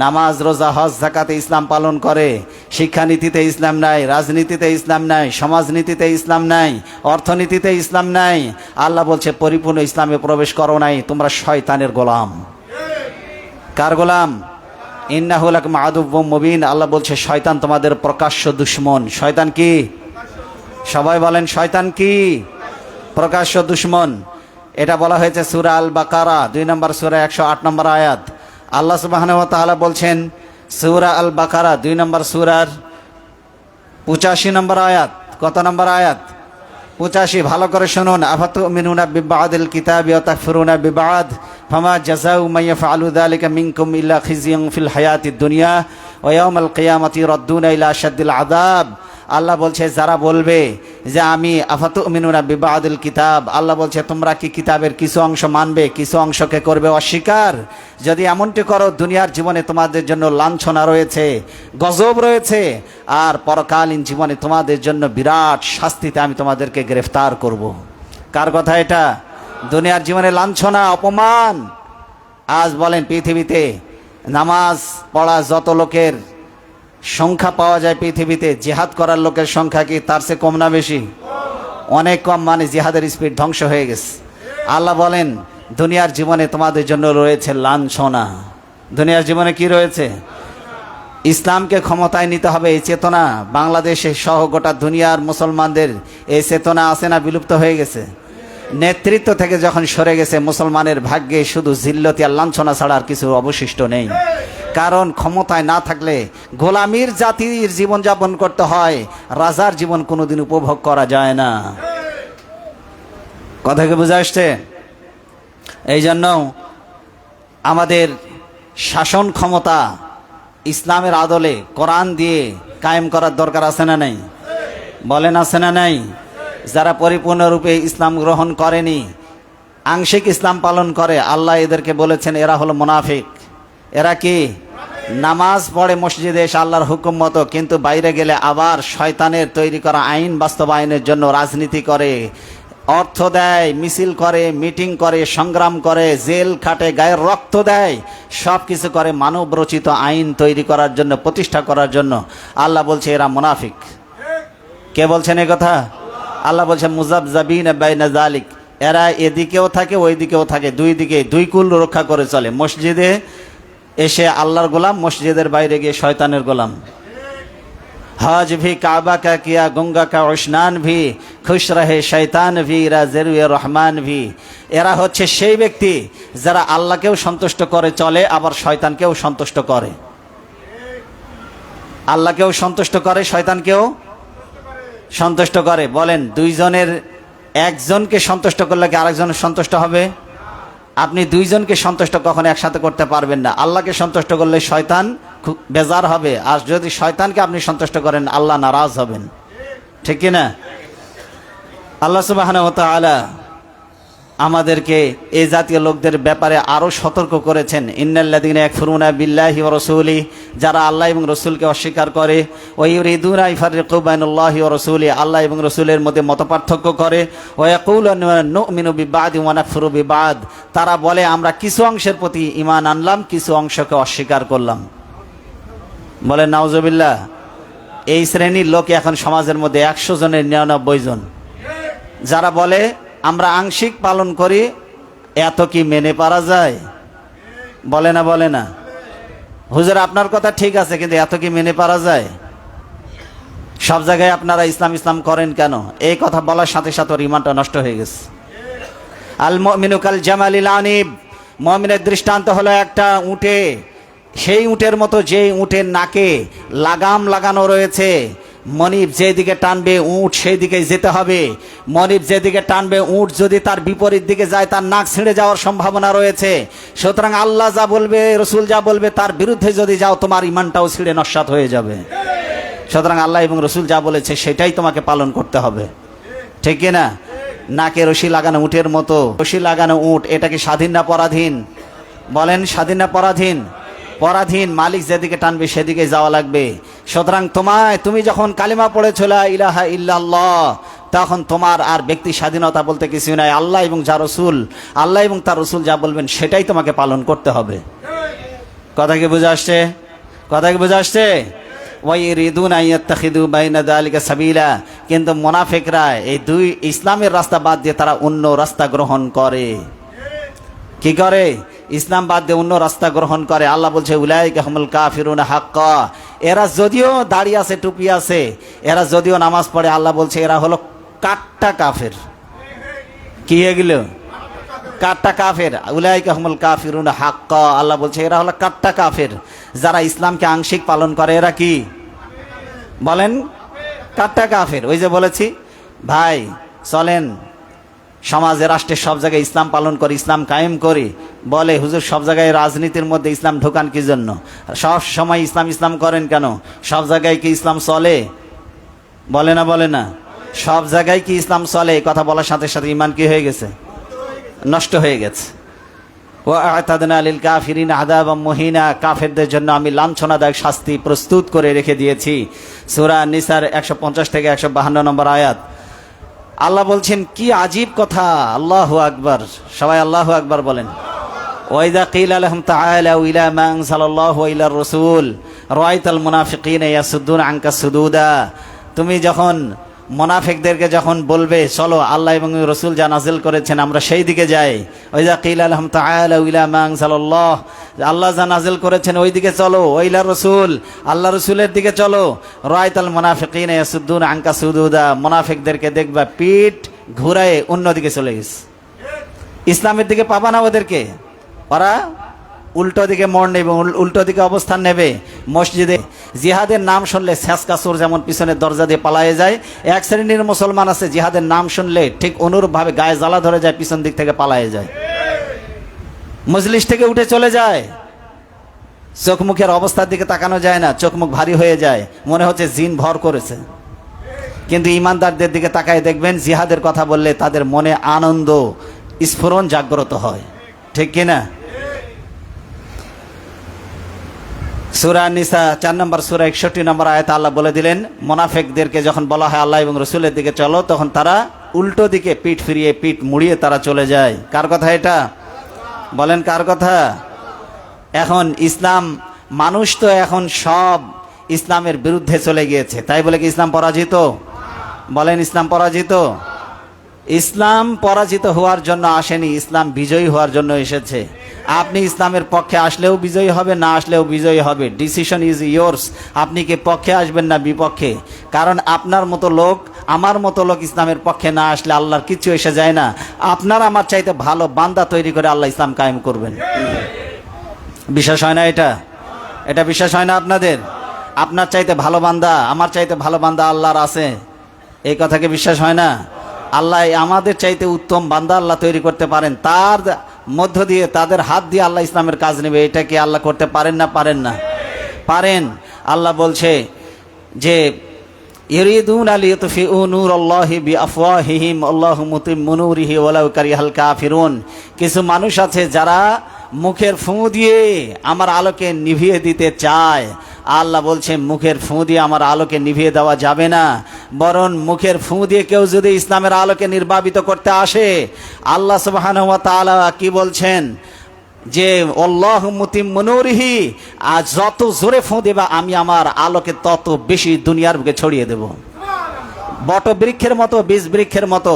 [SPEAKER 1] নামাজ, রোজা, হজ, যাকাতে ইসলাম পালন করে, শিক্ষানীতিতে ইসলাম নাই, রাজনীতিতে ইসলাম নাই, সমাজনীতিতে ইসলাম নাই, অর্থনীতিতে ইসলাম নাই। আল্লাহ বলছে পরিপূর্ণ ইসলামে প্রবেশ করো নাই, তোমরা শয়তানের গোলাম। কার গোলাম? ইন্নাহু লাকুম আদুউম মুবিন। আল্লাহ বলছে শয়তান তোমাদের প্রকাশ্য দুশমন। শয়তান কি? সবাই বলেন শয়তান কি? প্রকাশ্য দুশমন। এটা বলা হয়েছে সূরা আল বাকারা 2 নম্বর সূরা 108 নম্বর আয়াত। আল্লাহ সুবহানাহু ওয়া তাআলা বলছেন সূরা আল বাকারা 2 নম্বর সূরার 85 নম্বর আয়াত। কত নম্বর আয়াত? 85। ভালো করে শুনুন। আফাতুমিনুনা বিবাদিল কিতাবি ওয়া তাকফুরুনা বিবাদ ফামা জাযাউ মান ইয়াফআলু যালিকা মিনকুম ইল্লা খিজিয়ুন ফিল হায়াতিদ দুনিয়া ওয়া ইয়াউমাল কিয়ামাতি রাদ্দুনা ইলা আশাদ্দিল আযাব। আল্লাহ বলছে যারা বলবে যে আমি আফাতুমিনুনা বিবাদিল কিতাব, আল্লাহ বলছে তোমরা কি কিতাবের কিছু অংশ মানবে, কিছু অংশকে করবে অস্বীকার? যদি এমনটি করো দুনিয়ার জীবনে তোমাদের জন্য লাঞ্ছনা রয়েছে, গজব রয়েছে, আর পরকালীন জীবনে তোমাদের জন্য বিরাট শাস্তিতে আমি তোমাদেরকে গ্রেফতার করব। কার কথা এটা? দুনিয়ার জীবনে লাঞ্ছনা, অপমান। আজ বলেন পৃথিবীতে নামাজ পড়া যত লোকের সংখ্যা পাওয়া যায় পৃথিবীতে, জিহাদ করার লোকের সংখ্যা কি তার চেয়ে কম না বেশি? অনেক কম। মানে জিহাদের স্পিড ধ্বংস হয়ে গেছে। আল্লাহ বলেন দুনিয়ার জীবনে তোমাদের জন্য রয়েছে লাঞ্ছনা। দুনিয়ার জীবনে কি রয়েছে? ইসলামকে ক্ষমতায় নিতে হবে, এই চেতনা বাংলাদেশে সহ গোটা দুনিয়ার মুসলমানদের এই চেতনা আছে না বিলুপ্ত হয়ে গেছে? নেতৃত্ব থেকে যখন সরে গেছে মুসলমানের ভাগ্যে শুধু জিল্লতি আর লাঞ্ছনা ছাড়া আর কিছু অবশিষ্ট নেই। কারণ ক্ষমতায় না থাকলে গোলামীর জাতির জীবনযাপন করতে হয়, রাজার জীবন কোনোদিন উপভোগ করা যায় না। কথা কি বুঝে আসছে? এই জন্য আমাদের শাসন ক্ষমতা ইসলামের আদলে কোরআন দিয়ে কায়েম করার দরকার আছে না নাই? বলেন আছে না নাই? যারা পরিপূর্ণরূপে ইসলাম গ্রহণ করেনি, আংশিক ইসলাম পালন করে, আল্লাহ এদেরকে বলেছেন এরা হলো মুনাফিক। এরা কি? নামাজ পড়ে মসজিদে এসে আল্লাহর হুকুম মতো, কিন্তু বাইরে গেলে আবার শয়তানের তৈরি করা আইন বাস্তবায়নের জন্য রাজনীতি করে, অর্থ দেয়, মিছিল করে, মিটিং করে, সংগ্রাম করে, জেল খাটে, গায়ের রক্ত দেয়, সব কিছু করে মানব রচিত আইন তৈরি করার জন্য, প্রতিষ্ঠা করার জন্য। আল্লাহ বলছে এরা মুনাফিক। কে বলছেন এই কথা? আল্লাহ বলছেন মুযাবযাবিনা বাইনা যালিক, এরা এদিকেও থাকে ওই দিকেও থাকে, দুই দিকে দুই কুল রক্ষা করে চলে। মসজিদে এসে আল্লাহর গোলাম, মসজিদের বাইরে গিয়ে শয়তানের গোলাম। हज भी काबा का किया गंगा का स्नान भी खुश रहे शैतान भी राज़ेरुए रहमान भी। এরা হচ্ছে সেই ব্যক্তি যারা আল্লাহকেও সন্তুষ্ট করে চলে, আবার শয়তানকেও সন্তুষ্ট করে। আল্লাহকেও সন্তুষ্ট করে, শয়তানকেও সন্তুষ্ট করে। বলেন দুইজনের একজনকে সন্তুষ্ট করলে কি আরেকজন সন্তুষ্ট হবে? আপনি দুইজনকে সন্তুষ্ট কখনো একসাথে করতে পারবেন না। আল্লাহকে সন্তুষ্ট করলে শয়তান খুব বেজার হবে, আর যদি শয়তানকে আপনি সন্তুষ্ট করেন আল্লাহ নারাজ হবেন। ঠিক কি না? আল্লাহ সুবহানাহু ওয়া তাআলা আমাদেরকে এই জাতীয় লোকদের ব্যাপারে আরও সতর্ক করেছেন। ইন্নাল্লাযীনা ইয়াকফুরুনা বিল্লাহি ওয়া রাসূলিহি, যারা আল্লাহ এবং রসুলকে অস্বীকার করে, ওয়া ইউরিদুনা ইফাররিকু বাইনাল্লাহি ওয়া রাসূলিহি, আল্লাহ এবং রসুলের মধ্যে মতপার্থক্য করে, ওয়া ইয়াকুলুনা নুমিনু বিবাদি ওয়া নাকফুরু বিবাদ, তারা বলে আমরা কিছু অংশের প্রতি ঈমান আনলাম, কিছু অংশকে অস্বীকার করলাম। বলে নাউজুবিল্লাহ। এই শ্রেণীর লোক এখন সমাজের মধ্যে 100 জনের 99 জন যারা বলে আমরা আংশিক পালন করি, এত কি মেনে পারা যায়? বলে না বলে না? হুজুর আপনার কথা ঠিক আছে, কিন্তু এত কি মেনে পারা যায়? সব জায়গায় আপনারা ইসলাম ইসলাম করেন কেন? এই কথা বলার সাথে সাথে ওর ঈমানটা নষ্ট হয়ে গেছে। আল মুমিনু কাল জামালিল আনিব, মুমিনের দৃষ্টান্ত হলো একটা উটে, সেই উটের মতো যেই উটের নাকে লাগাম লাগানো রয়েছে। মনিব যেদিকে টানবে উট সেই দিকে যেতে হবে। মনিব যেদিকে টানবে উট যদি তার বিপরীত দিকে যায় তার নাক ছিঁড়ে যাওয়ার সম্ভাবনা রয়েছে। সুতরাং আল্লাহ যা বলবে, রসুল যা বলবে, তার বিরুদ্ধে যদি যাও তোমার ঈমানটাও ছিঁড়ে নস্যাৎ হয়ে যাবে। সুতরাং আল্লাহ এবং রসুল যা বলেছে সেটাই তোমাকে পালন করতে হবে। ঠিক কিনা? নাকে রশি লাগানো উটের মতো। রশি লাগানো উট, এটা কি স্বাধীন না পরাধীন? বলেন স্বাধীন না পরাধীন? পরাধীন। মালিক যেদিকে টানবে সেদিকে যাওয়া লাগবে। সুতরাং তুমি যখন কালিমা পড়েছো লা ইলাহা ইল্লাল্লাহ, তখন তোমার আর ব্যক্তি স্বাধীনতা বলতে কিছু নাই। আল্লাহ এবং যা রসুল, আল্লাহ এবং তার রসুল যা বলবেন সেটাই তোমাকে পালন করতে হবে। কথা কি বুঝে আসছে? কথা কি বুঝে আসছে? ওয়াইরিদুনা ইয়াত্তাখিদু বাইনা যালিকা সাবিলা, কিন্তু মুনাফিকরা এই দুই ইসলামের রাস্তা বাদ দিয়ে তারা অন্য রাস্তা গ্রহণ করে। কি করে? ইসলাম বাদ দিয়ে অন্য রাস্তা গ্রহণ করে। আল্লাহ বলছে উলাইকা হুমুল কাফিরুনা হাক্কা, এরা যদিও দাড়ি আছে, টুপি আছে, এরা যদিও নামাজ পড়ে, আল্লাহ বলছে এরা হলো কাট্টা কাফের। কি এগুলো? কাট্টা কাফের। উলাইকা হুমুল কাফিরুনা হাক্কা, আল্লাহ বলছে এরা হলো কাট্টা কাফের। যারা ইসলামকে আংশিক পালন করে এরা কি? বলেন কাট্টা কাফের। ওই যে বলেছি ভাই, চলেন সমাজে রাষ্ট্রে সব জায়গায় ইসলাম পালন করি, ইসলাম কায়েম করি। বলে হুজুর সব জায়গায় রাজনীতির মধ্যে ইসলাম ঢোকান কি জন্য? সব সময় ইসলাম ইসলাম করেন কেন? সব জায়গায় কি ইসলাম চলে? বলে না বলে না? সব জায়গায় কি ইসলাম চলে? এই কথা বলার সাথে সাথে ঈমান কি হয়ে গেছে? নষ্ট হয়ে গেছে। ওয়া আ'তাদনা লিল কাফিরিনা আযাবাম মুহিনা, কাফেরদের জন্য আমি লাঞ্ছনাদায়ক শাস্তি প্রস্তুত করে রেখে দিয়েছি। সূরা নিসার 150 থেকে 152 নম্বর আয়াত। আল্লাহ বলছেন কি আজীব কথা। আল্লাহু আকবার। সবাই আল্লাহু আকবার বলেন। ওয়াইদা কিলা লাহুম তাআলাউ ইলা মা আনজালাল্লাহু ওয়া ইলার রাসূল রাআইতাল মুনাফিকিনা ইয়াসুদ্দুনা আনকা সুদুদা, তুমি যখন মুনাফিকদেরকে যখন বলবে চলো আল্লাহ এবং রসুল যা নাজিল করেছেন আমরা সেই দিকে যাই, ওইজা কিল আলহাম তাআলা ইলা মা আনজালাল্লাহ, আল্লাহ যা নাজিল করেছেন ওই দিকে চলো, ওইলা রসুল আল্লাহ রসুলের দিকে চলো, রাআইতাল মুনাফিকিনা ইয়াসুদ্দুনা আনকা সুদুদা, মুনাফিকদেরকে দেখবা পিঠ ঘুরায় অন্যদিকে চলে গেছে। ইসলামের দিকে পাবা না ওদেরকে, ওরা উল্টো দিকে মোড় নেবে, উল্টো দিকে অবস্থান নেবে। মসজিদে জিহাদের নাম শুনলে ছেঁচকাচোর যেমন পিছনের দরজা দিয়ে পালায়ে যায়, এক শ্রেণীর মুসলমান আছে জিহাদের নাম শুনলে ঠিক অনুরূপভাবে গায়ে জ্বালা ধরে যায়, পিছন দিক থেকে পালায়ে যায়, মজলিস থেকে উঠে চলে যায়। চোখ মুখের অবস্থার দিকে তাকানো যায় না, চোখ মুখ ভারী হয়ে যায়, মনে হচ্ছে জিন ভর করেছে। কিন্তু ইমানদারদের দিকে তাকায় দেখবেন জিহাদের কথা বললে তাদের মনে আনন্দ স্ফুরণ জাগ্রত হয়, ঠিক কিনা? সূরা নিসা 4 নম্বর সূরা 61 নম্বর আয়াতে আল্লাহ বলে দিলেন, মুনাফিকদেরকে যখন বলা হয় আল্লাহ এবং রসুলের দিকে চলো, তখন তারা উল্টো দিকে পিঠ ফিরিয়ে পিঠ মুড়িয়ে তারা চলে যায়। কার কথা এটা? বলেন কার কথা? এখন ইসলাম, মানুষ তো এখন সব ইসলামের বিরুদ্ধে চলে গিয়েছে, তাই বলে কি ইসলাম পরাজিত? বলেন ইসলাম পরাজিত? ইসলাম পরাজিত হওয়ার জন্য আসেনি, ইসলাম বিজয়ী হওয়ার জন্য এসেছে। আপনি ইসলামের পক্ষে আসলেও বিজয়ী হবে, না আসলেও বিজয়ী হবে, ডিসিশন ইজ ইয়োর্স। আপনি কি পক্ষে আসবেন না বিপক্ষে? কারণ আপনার মতো লোক, আমার মতো লোক ইসলামের পক্ষে না আসলে আল্লাহর কিছু এসে যায় না। আপনার আমার চাইতে ভালো বান্দা তৈরি করে আল্লাহ ইসলাম কায়েম করবেন। বিশ্বাস হয় না এটা? এটা বিশ্বাস হয় না আপনাদের? আপনার চাইতে ভালো বান্দা, আমার চাইতে ভালো বান্দা আল্লাহর আছে, এই কথাকে বিশ্বাস হয় না? আল্লাহ আমাদের চাইতে উত্তম বান্দা আল্লাহ তৈরি করতে পারেন, তার মধ্য দিয়ে তাদের হাত দিয়ে আল্লাহ ইসলামের কাজ নেবে। এটা কি আল্লাহ করতে পারেন না? পারেন না? পারেন। আল্লাহ বলছে যে ইউরিদুনা লিইউতফিউ নূরাল্লাহি বিআফওয়াহিহিম আল্লাহু মুতিম্মু নূরিহি ওয়ালাউ কারিহাল কাফিরুন। কিছু মানুষ আছে যারা মুখের ফুঁ দিয়ে আমার আলোকে নিভিয়ে দিতে চায়। আল্লাহ বলছে মুখের ফুঁ দিয়ে আমার আলোকে নিভিয়ে দেওয়া যাবে না, বরং মুখের ফুঁ দিয়ে কেউ যদি ইসলামের আলোকে নির্বাপিত করতে আসে, আল্লাহ সুবহানাহু ওয়া তাআলা কি বলছেন যে আল্লাহু মুতিম্মু নূরিহি, আজ যত জোরে ফুঁ দেবা আমি আমার আলোকে তত বেশি দুনিয়ার বুকে ছড়িয়ে দেব। বট বৃক্ষের মতো, বীজ বৃক্ষের মতো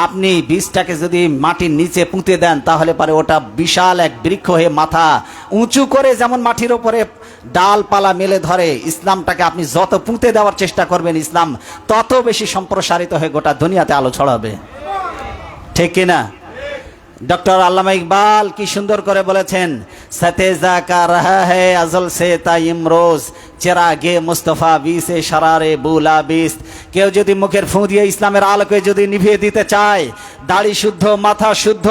[SPEAKER 1] আপনি বীজটাকে যদি মাটির নিচে পুঁতে দেন, তাহলে পরে ওটা বিশাল এক বৃক্ষ হয়ে মাথা উঁচু করে যেমন মাটির ওপরে ডালপালা মেলে ধরে, ইসলামটাকে আপনি যত পুঁতে দেওয়ার চেষ্টা করবেন, ইসলাম তত বেশি সম্প্রসারিত হয়ে গোটা দুনিয়াতে আলো ছড়াবে, ঠিক কিনা? ডক্টর আল্লামা ইকবাল কি সুন্দর করে বলেছেন, সতেজা কা রহা হ্যায় আজল সে তাইমরোজ চেরাগে মুস্তফা বিসে শরারে বুলাবিস। কেউ যদি মুখের ফুঁ দিয়ে ইসলামের আলোকে যদি নিভিয়ে দিতে চায়, দাড়ি শুদ্ধ, মাথা শুদ্ধ,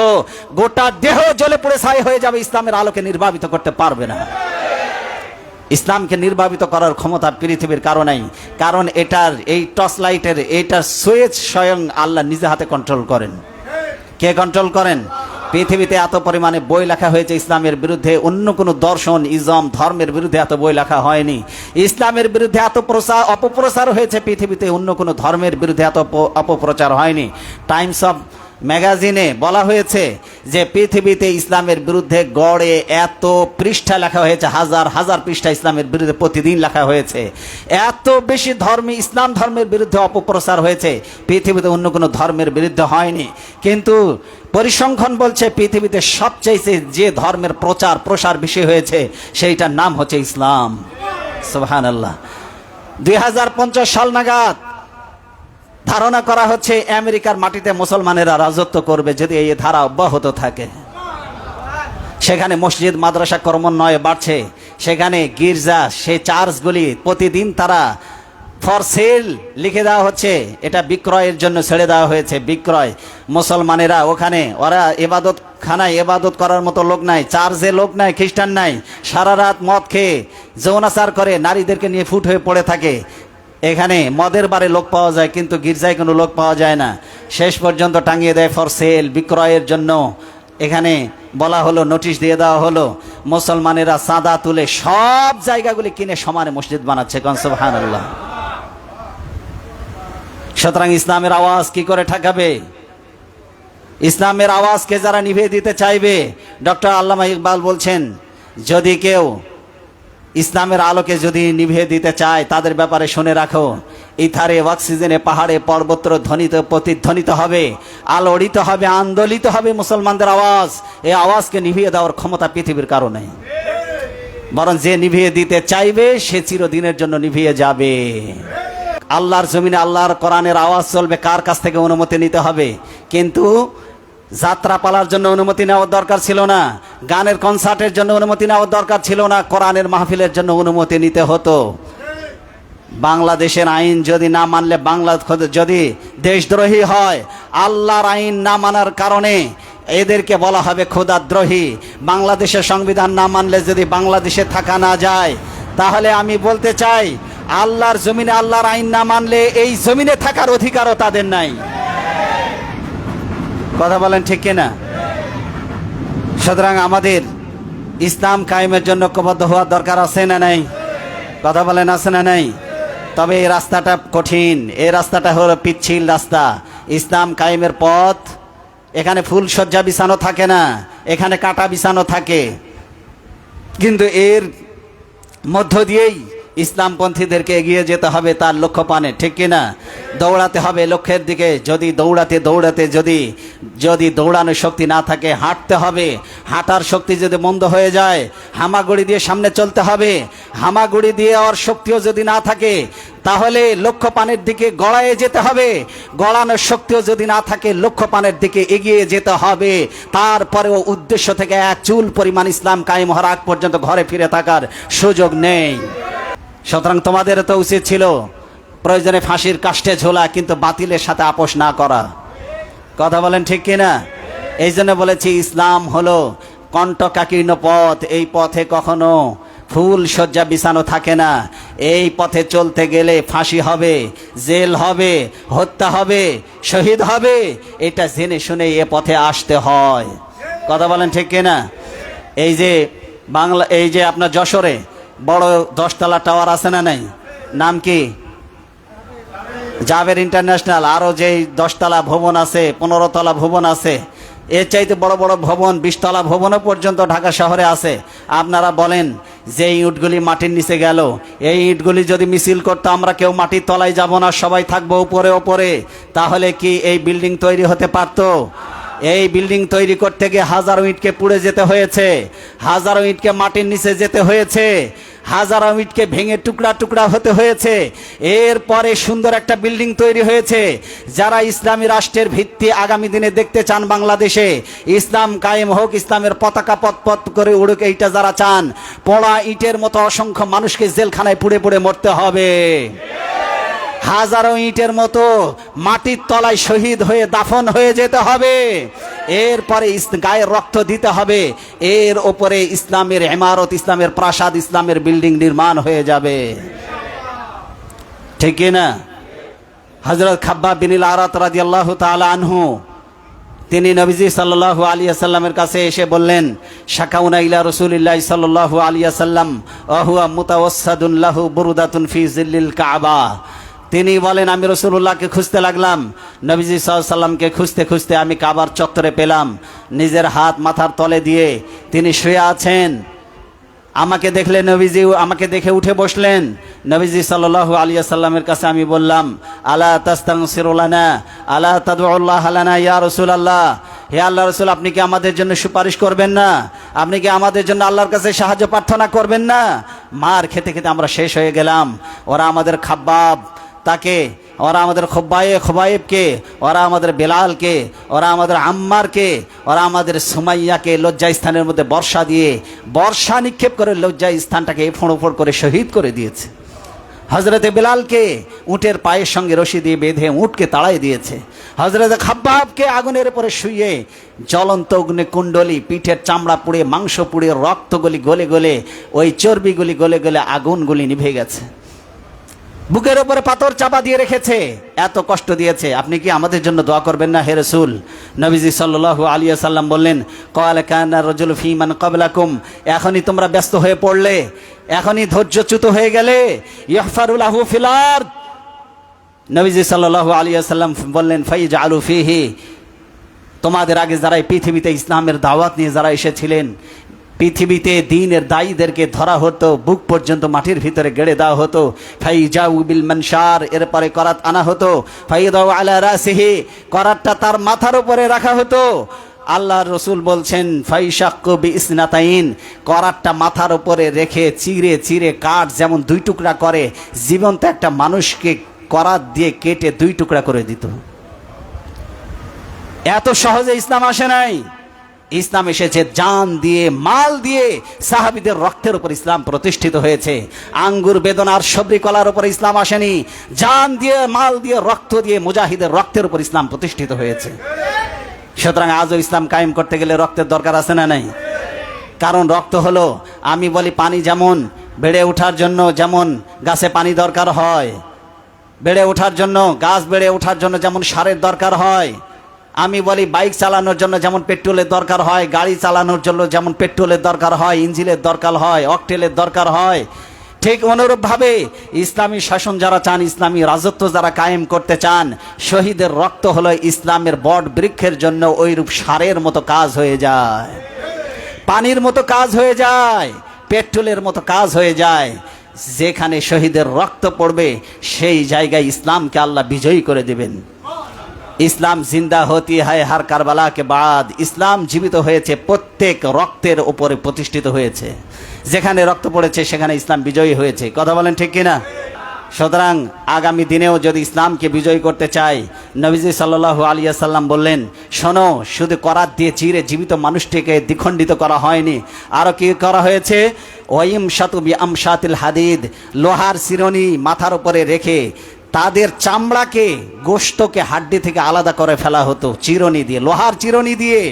[SPEAKER 1] গোটা দেহ জ্বলে পুড়ে ছাই হয়ে যাবে, ইসলামের আলোকে নির্বাপিত করতে পারবে না। ইসলামকে নির্বাপিত করার ক্ষমতা পৃথিবীর কারো নাই, কারণ এটার এই টর্চ লাইটের এইটার সুইচ স্বয়ং আল্লাহ নিজে হাতে কন্ট্রোল করেন। কে কন্ট্রোল করেন? পৃথিবীতে এত পরিমাণে বই লেখা হয়েছে ইসলামের বিরুদ্ধে, অন্য কোনো দর্শন ইজম ধর্মের বিরুদ্ধে এত বই লেখা হয়নি। ইসলামের বিরুদ্ধে এত অপপ্রচার হয়েছে পৃথিবীতে, অন্য কোনো ধর্মের বিরুদ্ধে এত অপপ্রচার হয়নি। টাইমস অফ ম্যাগাজিনে বলা হয়েছে যে পৃথিবীতে ইসলামের বিরুদ্ধে গড়ে এত পৃষ্ঠা লেখা হয়েছে, হাজার হাজার পৃষ্ঠা ইসলামের বিরুদ্ধে প্রতিদিন লেখা হয়েছে। এত বেশি ধর্মী ইসলাম ধর্মের বিরুদ্ধে অপপ্রচার হয়েছে, পৃথিবীতে অন্য কোনো ধর্মের বিরুদ্ধে হয়নি। কিন্তু পরিসংখ্যান বলছে পৃথিবীতে সবচেয়ে যে ধর্মের প্রচার প্রসার বেশি হয়েছে সেইটার নাম হচ্ছে ইসলাম। সুবহানাল্লাহ। 2050 সাল নাগাদ ধারণা করা হচ্ছে আমেরিকার মাটিতে মুসলমানেরা রাজত্ব করবে যদি এই ধারা অব্যাহত থাকে। সেখানে মসজিদ মাদ্রাসা ক্রমান্বয়ে বাড়ছে, সেখানে গির্জা সেই চার্চগুলি প্রতিদিন তারা ফর সেল লিখে দেওয়া হচ্ছে, এটা বিক্রয়ের জন্য ছেড়ে দেওয়া হয়েছে। বিক্রয়, মুসলমানেরা ওখানে ওরা এবাদত খানায় এবাদত করার মতো লোক নাই, চার্চে লোক নাই, খ্রিস্টান নাই, সারা রাত মদ খেয়ে যৌনাচার করে নারীদেরকে নিয়ে ফুট হয়ে পড়ে থাকে। এখানে মদের বারে লোক পাওয়া যায়, কিন্তু গির্জায় কোনো লোক পাওয়া যায় না। শেষ পর্যন্ত টাঙিয়ে দেয় ফর সেল, বিক্রয়ের জন্য। এখানে বলা হলো, নোটিশ দিয়ে দেওয়া হলো, মুসলমানেরা চাঁদা তুলে সব জায়গাগুলি কিনে সমানে মসজিদ বানাচ্ছে। সুবহানাল্লাহ। সুতরাং ইসলামের আওয়াজ কি করে ঠেকাবে? ইসলামের আওয়াজকে যারা নিভিয়ে দিতে চাইবে, ডক্টর আল্লামা ইকবাল বলছেন, যদি কেউ ইসলামের আলোকে যদি নিভিয়ে দিতে চায় তাদের ব্যাপারে শুনে রাখো, ইথারে অক্সিজেনে পাহাড়ে পর্বত্র ধ্বনিত প্রতিধ্বনিত হবে, আলোড়িত হবে, আন্দোলিত হবে মুসলমানদের আওয়াজ। এই আওয়াজকে নিভিয়ে দেওয়ার ক্ষমতা পৃথিবীর কারণে, বরং যে নিভিয়ে দিতে চাইবে সে চিরদিনের জন্য নিভিয়ে যাবে। আল্লাহর জমিনে আল্লাহর কোরআনের আওয়াজ চলবে, কার কাছ থেকে অনুমতি নিতে হবে? কিন্তু যাত্রা পালার জন্য অনুমতি নেওয়ার দরকার ছিল না, গানের কনসার্টের জন্য অনুমতি নেওয়ার দরকার ছিল না, কোরআনের মাহফিলের জন্য অনুমতি নিতে হতো। বাংলাদেশের আইন যদি না মানলে, বাংলা যদি দেশদ্রোহী হয়, আল্লাহর আইন না মানার কারণে এদেরকে বলা হবে খোদাদ্রোহী। বাংলাদেশের সংবিধান না মানলে যদি বাংলাদেশে থাকা না যায়, তাহলে আমি বলতে চাই আল্লাহর জমিনে আল্লাহর আইন না মানলে এই জমিনে থাকার অধিকারও তাদের নাই। কথা বলেন ঠিক কিনা? সুতরাং আমাদের ইসলাম কায়েমের জন্য ঐক্যবদ্ধ হওয়ার দরকার আছে না নাই? কথা বলেন আছে না নাই? তবে এই রাস্তাটা কঠিন, এই রাস্তাটা হলো পিচ্ছিল রাস্তা। ইসলাম কায়েমের পথ, এখানে ফুল সজ্জা বিছানো থাকে না, এখানে কাটা বিছানো থাকে। কিন্তু এর মধ্য দিয়েই ইসলামপন্থীদেরকে এগিয়ে যেতে হবে তার লক্ষ্য পানে, ঠিক কিনা? দৌড়াতে হবে লক্ষ্যের দিকে। যদি দৌড়াতে যদি দৌড়ানোর শক্তি না থাকে, হাঁটতে হবে। হাঁটার শক্তি যদি মন্দ হয়ে যায়, হামাগুড়ি দিয়ে সামনে চলতে হবে। হামাগুড়ি দিয়ে আর শক্তিও যদি না থাকে, তাহলে লক্ষ্য পানের দিকে গড়ায়ে যেতে হবে। গড়ানোর শক্তিও যদি না থাকে, লক্ষ্য পানের দিকে এগিয়ে যেতে হবে। তারপরেও উদ্দেশ্য থেকে এক চুল পরিমাণ ইসলাম কায়েম হওয়ার আগ পর্যন্ত ঘরে ফিরে থাকার সুযোগ নেই। সুতরাং তোমাদের তো উচিত ছিল প্রয়োজনে ফাঁসির কাষ্ঠে ঝোলা, কিন্তু বাতিলের সাথে আপোষ না করা। কথা বলেন ঠিক কিনা? এই জন্য বলেছি ইসলাম হলো কণ্টকাকীর্ণ পথ। এই পথে কখনো ফুল সজ্জা বিছানো থাকে না। এই পথে চলতে গেলে ফাঁসি হবে, জেল হবে, হত্যা হবে, শহীদ হবে। এটা জেনে শুনে এ পথে আসতে হয়। কথা বলেন ঠিক কিনা? এই যে আপনার যশোরে বড় 10তলা টাওয়ার আছে না নাই? নাম কি? জাবের ইন্টারন্যাশনাল। আরো যে 10তলা ভবন আছে, 15তলা ভবন আছে, এর চাইতে বড় বড় ভবন 20তলা ভবনও পর্যন্ত ঢাকা শহরে আছে। আপনারা বলেন যে ইটগুলি মাটির নিচে গেল, এই ইটগুলি যদি মিছিল করতো, আমরা কেউ মাটির তলায় যাব না, সবাই থাকবো উপরে, তাহলে কি এই বিল্ডিং তৈরি হতে পারতো? এই বিল্ডিং তৈরি করতে গিয়ে হাজারো ইটকে পুড়ে যেতে হয়েছে, হাজারো ইটকে মাটির নিচে যেতে হয়েছে, হাজারো ইটকে ভেঙে টুকরা টুকরা হতে হয়েছে। এরপরে সুন্দর একটা বিল্ডিং তৈরি হয়েছে। যারা ইসলামী রাষ্ট্রের ভিত্তি আগামী দিনে দেখতে চান বাংলাদেশে, ইসলাম কায়েম হোক, ইসলামের পতাকা পথ করে উড়ুক, এইটা যারা চান, পোড়া ইটের মতো অসংখ্য মানুষকে জেলখানায় পুড়ে পুড়ে মরতে হবে। হাজারো ইটের মতো মাটির তলায় শহীদ হয়ে দাফন হয়ে যেতে হবে। এরপরে গায়ের রক্ত দিতে হবে। এর ওপরে ইসলামের ইমারত, ইসলামের প্রাসাদ, ইসলামের বিল্ডিং নির্মাণ হয়ে যাবে। ঠিক না? হযরত খাব্বাব বিন আরাত রাদিয়াল্লাহু তাআলা আনহু, তিনি নবীজি সাল্লাল্লাহু আলাইহি ওয়াসাল্লামের কাছে এসে বললেন, শাকাউনা ইলা রাসূলিল্লাহ সাল্লাল্লাহু আলাইহি ওয়াসাল্লাম ওয়া হুয়া মুতাওয়াসসাদুন লাহু বুরদাতুন ফি জিল্লিল কাবা। তিনি বলেন, আমি রাসূলুল্লাহকে খুঁজতে লাগলাম। নবীজি সাল্লাল্লাহু আলাইহি ওয়াসাল্লামকে খুঁজতে খুঁজতে আমি কাবার চত্বরে পেলাম। নিজের হাত মাথার তলে দিয়ে তিনি শুয়ে আছেন। আমাকে দেখলে নবীজি আমাকে দেখে উঠে বসলেন। নবীজি সাল্লাল্লাহু আলাইহি ওয়াসাল্লামের কাছে আমি বললাম, আলা তাস্তাগফিরু লানা, আলা তাদউল্লাহ লানা ইয়া রাসূলুল্লাহ, হে আল্লাহর রাসূল, আপনি কি আমাদের জন্য সুপারিশ করবেন না? আপনি কি আমাদের জন্য আল্লাহর কাছে সাহায্য প্রার্থনা করবেন না? মার খেতে খেতে আমরা শেষ হয়ে গেলাম। ওরা আমাদের খাব্বাব তাকে, ওরা আমাদের খোবাইবকে, ওরা আমাদের বেলালকে, ওরা আমাদের আম্মারকে, ওরা আমাদের সুমাইয়াকে লজ্জা স্থানের মধ্যে বর্ষা নিক্ষেপ করে লজ্জা স্থানটাকে ফোঁড় করে শহীদ করে দিয়েছে। হজরতে বেলালকে উটের পায়ের সঙ্গে রশি দিয়ে বেঁধে উটকে তাড়াই দিয়েছে। হজরতে খাব্বাবকে আগুনের উপরে শুইয়ে জ্বলন্ত অগ্নি কুণ্ডলী, পিঠের চামড়া পুড়ে, মাংস পুড়ে, রক্তগুলি গলে গলে, ওই চর্বিগুলি গলে গলে আগুনগুলি নিভে গেছে। বুকের উপরে পাথর চাপা দিয়ে রেখেছে, এত কষ্ট দিয়েছে। আপনি কি আমাদের জন্য দোয়া করবেন না হে রাসূল? নবীজি সাল্লাল্লাহু আলাইহি ওয়াসাল্লাম বললেন, ক্বালা কানা রাজুলু ফী মান ক্বাবলাকুম, এখনই তোমরা ব্যস্ত হয়ে পড়লে, এখনই ধৈর্যচ্যুত হয়ে গেলে, ইহফারু লাহু ফিল আরদ। নবীজি সাল্লাল্লাহু আলাইহি ওয়াসাল্লাম বললেন, ফাইজআলু ফীহি, তোমাদের আগে যারা পৃথিবীতে ইসলামের দাওয়াত নিয়ে যারা এসেছিলেন, পৃথিবীতে দ্বীনের দায়ীদেরকে ধরা হতো, বুক পর্যন্ত মাটির ভিতরে গেড়ে দেওয়া হতো। ফাইজাউ বিল মানশার, এরপরে করাত আনা হতো। ফাইদাউ আলা রাসিহি, করাতটা তার মাথার উপরে রাখা হতো। আল্লাহর রসুল বলছেন ফাইশাক্কু বিইসনাতাইন, করাতটা মাথার উপরে রেখে চিরে চিরে কাঠ যেমন দুই টুকরা করে, জীবন্ত একটা মানুষকে করাত দিয়ে কেটে দুই টুকরা করে দিত। এত সহজে ইসলাম আসে নাই। ইসলাম এসেছে জান দিয়ে, মাল দিয়ে। সাহাবীদের রক্তের উপর ইসলাম প্রতিষ্ঠিত হয়েছে। আঙ্গুর বেদনার সবরি কলার উপর ইসলাম আসেনি, জান দিয়ে, মাল দিয়ে, রক্ত দিয়ে, মুজাহিদের রক্তের উপর ইসলাম প্রতিষ্ঠিত হয়েছে। সুতরাং আজও ইসলাম কায়েম করতে গেলে রক্তের দরকার আছে না নাই? কারণ রক্ত হলো, আমি বলি পানি যেমন বেড়ে ওঠার জন্য যেমন গাছে পানি দরকার হয়, বেড়ে ওঠার জন্য, গাছ বেড়ে ওঠার জন্য যেমন সারের দরকার হয়, আমি বলি বাইক চালানোর জন্য যেমন পেট্রোলের দরকার হয়, গাড়ি চালানোর জন্য যেমন পেট্রোলের দরকার হয়, ইঞ্জিনের দরকার হয়, অকটেলের দরকার হয়, ঠিক অনুরূপভাবে ইসলামী শাসন যারা চান, ইসলামী রাজত্ব যারা কায়েম করতে চান, শহীদের রক্ত হলো ইসলামের বট বৃক্ষের জন্য ওইরূপ সারের মতো কাজ হয়ে যায়, পানির মতো কাজ হয়ে যায়, পেট্রোলের মতো কাজ হয়ে যায়। যেখানে শহীদের রক্ত পড়বে সেই জায়গায় ইসলামকে আল্লাহ বিজয়ী করে দেবেন। ইসলাম জিন্দা হতি হয় হার কারবালা কে বাদ, ইসলাম জীবিত হয়েছে প্রত্যেক রক্তের উপরে প্রতিষ্ঠিত হয়েছে। যেখানে রক্ত পড়েছে সেখানে ইসলাম বিজয়ী হয়েছে। কথা বলেন ঠিক কিনা? সুতরাং আগামী দিনেও যদি ইসলামকে বিজয়ী করতে চাই, নবীজি সাল্লাল্লাহু আলাইহি ওয়াসাল্লাম বললেন, শোনো, শুধু করাত দিয়ে চিরে জীবিত মানুষটিকে দ্বিখণ্ডিত করা হয়নি, আরো কি করা হয়েছে? ওয়াইম শাতু বি আমশাতিল হাদিদ, লোহার চিরুনি মাথার উপরে রেখে তাদের চামড়াকে, গোশতকে হাড্ডি থেকে আলাদা করে ফেলা হতো চিরুনি দিয়ে, লোহার চিরুনি দিয়ে।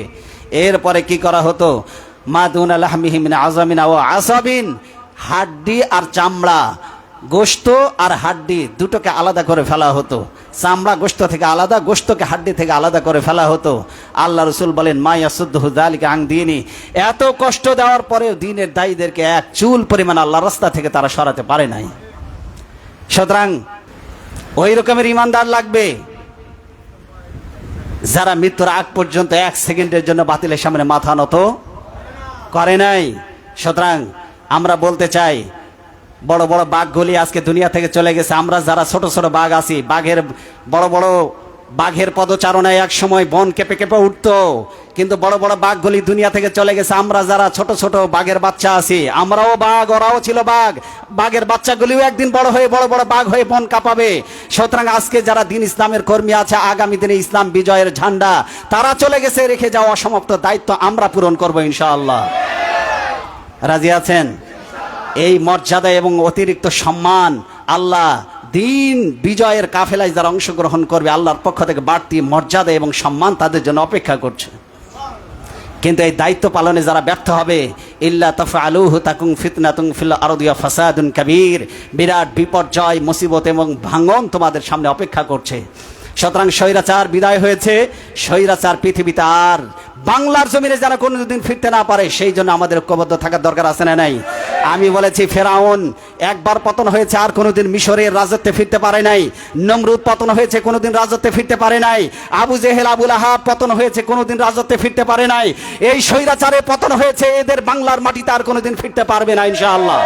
[SPEAKER 1] এরপরে কি করা হতো? মা দুনা লাহমিহি মিন আযামিন ওয়া আসাবিন, হাড্ডি আর চামড়া, গোশত আর হাড্ডি দুটোকে আলাদা করে ফেলা হতো। চামড়া গোশত থেকে আলাদা, গোশতকে হাড্ডি থেকে আলাদা করে ফেলা হতো। আল্লাহ রসুল বলেন মা ইয়াসুদ্দুহু যালিকা আন দীনি, এত কষ্ট দেওয়ার পরেও দ্বীনের দায়ীদেরকে এক চুল পরিমাণ আল্লাহর রাস্তা থেকে তারা সরাতে পারে নাই। সুতরাং ওই রকমের ইমানদার লাগবে যারা মৃত্যুর আগ পর্যন্ত এক সেকেন্ডের জন্য বাতিলের সামনে মাথা নত করে নাই। সুতরাং আমরা বলতে চাই, বড় বড় বাঘগুলি আজকে দুনিয়া থেকে চলে গেছে। আমরা যারা ছোট ছোট বাঘ আছি, বড় বড় বাঘের পদচারণায় এক সময় বন কেঁপে কেঁপে উঠতো, কিন্তু বড় বড় বাঘগুলি দুনিয়া থেকে চলে গেছে। আমরা যারা ছোট ছোট বাঘের বাচ্চা আছি, আমরাও বাঘ, ওরাও ছিল বাঘ। বাঘের বাচ্চাগুলিও একদিন বড় হয়ে বড় বড় বাঘ হয়ে বন কাঁপাবে। সুতরাং আজকে যারা দিন ইসলামের কর্মী আছে, আগামী দিনে ইসলাম বিজয়ের ঝান্ডা তারা চলে গেছে, রেখে যাওয়া অসমাপ্ত দায়িত্ব আমরা পূরণ করবো ইনশাআল্লাহ। রাজি আছেন? এই মর্যাদা এবং অতিরিক্ত সম্মান আল্লাহ দিন বিজয়ের কাফেলায় যারা অংশগ্রহণ করবে, আল্লাহর পক্ষ থেকে বাড়তি মর্যাদা এবং সম্মান তাদের জন্য অপেক্ষা করছে। কিন্তু এই দায়িত্ব পালনে যারা ব্যর্থ হবে, ইল্লা তাফআলুহু তাকুন ফিতনাতুন ফিল আরদি ওয়া ফাসাদুন কাবীর, বিরাট বিপর্যয়, মুসিবত এবং ভাঙন তোমাদের সামনে অপেক্ষা করছে। সুতরাং স্বৈরাচার বিদায় হয়েছে, স্বৈরাচার পৃথিবীতে আর বাংলার জমিনে যারা কোনোদিন ফিরতে না পারে, সেই জন্য আমাদের ঐক্যবদ্ধ থাকার দরকার আছে না নাই? আমি বলেছি ফেরাউন একবার পতন হয়েছে, আর কোনোদিন মিশরের রাজত্বে ফিরতে পারে নাই। নমরুদ পতন হয়েছে, কোনোদিন রাজত্বে ফিরতে পারে নাই। আবু জেহেল, আবু লাহাব পতন হয়েছে, কোনোদিন রাজত্বে ফিরতে পারে নাই। এই স্বৈরাচারে পতন হয়েছে, এদের বাংলার মাটিতে আর কোনোদিন ফিরতে পারবে না ইনশাআল্লাহ,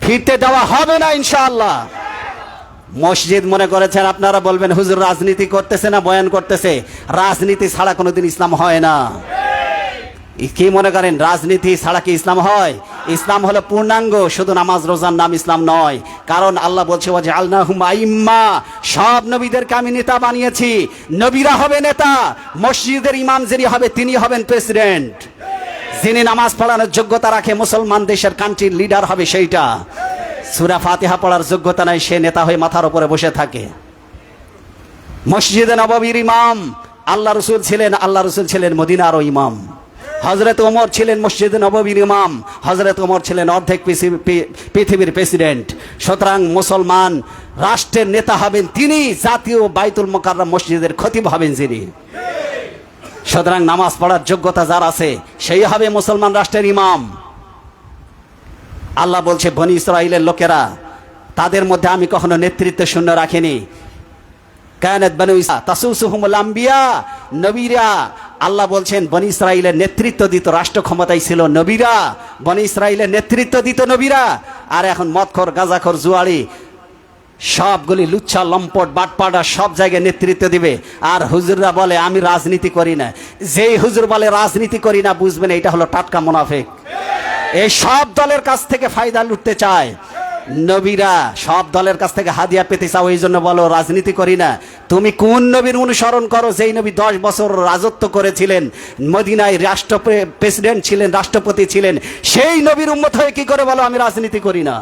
[SPEAKER 1] ফিরতে দেওয়া হবে না ইনশাআল্লাহ। মসজিদ মনে করেছেন আপনারা, বলবেন হুজুর রাজনীতি করতেছে না বয়ান করতেছে। রাজনীতি ছাড়া কোনোদিন ইসলাম হয় না। কি মনে করেন রাজনীতি ছাড়া কি ইসলাম হয়? ইসলাম হলো পূর্ণাঙ্গ, শুধু নামাজ রোজার নাম ইসলাম নয়। কারণ আল্লাহ বলছে ওয়াজআলনাহুম আইম্মা, সব নবীদেরকে আমি নেতা বানিয়েছি। নবীরা হবে নেতা, মসজিদের ইমাম যিনি হবে তিনি হবেন প্রেসিডেন্ট। যিনি নামাজ পড়ানোর যোগ্যতা রাখে, মুসলমান দেশের কান্ট্রির লিডার হবে সেইটা। সূরা ফাতিহা পড়ার যোগ্যতা নাই, সে নেতা হয়ে মাথার উপরে বসে থাকে। মসজিদে নববীর ইমাম আল্লাহ রসুল ছিলেন, আল্লাহ রসুল ছিলেন মদিনারও ইমাম। হযরত ওমর ছিলেন মসজিদে নববীর ইমাম, হযরত ওমর ছিলেন অর্ধেক পৃথিবীর প্রেসিডেন্ট। সুতরাং মুসলমান রাষ্ট্রের নেতা হবেন তিনি, জাতীয় বাইতুল মুকাররম মসজিদের খতিব হবেন যিনি। সুতরাং নামাজ পড়ার যোগ্যতা যার আছে সেই হবে মুসলমান রাষ্ট্রের ইমাম। আল্লাহ বলছে বনি ইসরাইলের লোকেরা, তাদের মধ্যে আমি কখনো নেতৃত্ব শূন্য রাখিনি। কায়ানাত বানু ইসা তাসুসুহুমুল আম্বিয়া, নবীরা আল্লাহ বলছেন বনি ইসরাইলের নেতৃত্ব দিত, রাষ্ট্র ক্ষমতায় ছিল নবীরা, বনি ইসরাইলের নেতৃত্ব দিত নবীরা। আর এখন মদখোর, গাঁজাখোর, জুয়ারি সবগুলি লুচ্ছা, লম্পট, বাটপাড়া সব জায়গায় নেতৃত্ব দিবে। আর হুজুররা বলে আমি রাজনীতি করি না। যেই হুজুর বলে রাজনীতি করি না, বুঝবেন এটা হলো টাটকা মুনাফিক। এই সব দলের কাছ থেকে ফায়দা লুটতে চায়। নবীরা সব দলের কাছ থেকে হাদিয়া পেতে চাও, এই জন্য বলো রাজনীতি করি না। তুমি কোন নবীর অনুসরণ করো? যেই নবী 10 বছর রাজত্ব করেছিলেন, মদিনায় রাষ্ট্র প্রেসিডেন্ট ছিলেন, রাষ্ট্রপতি ছিলেন, সেই নবীর উম্মত হয়ে কি করে বলো আমি রাজনীতি করি না?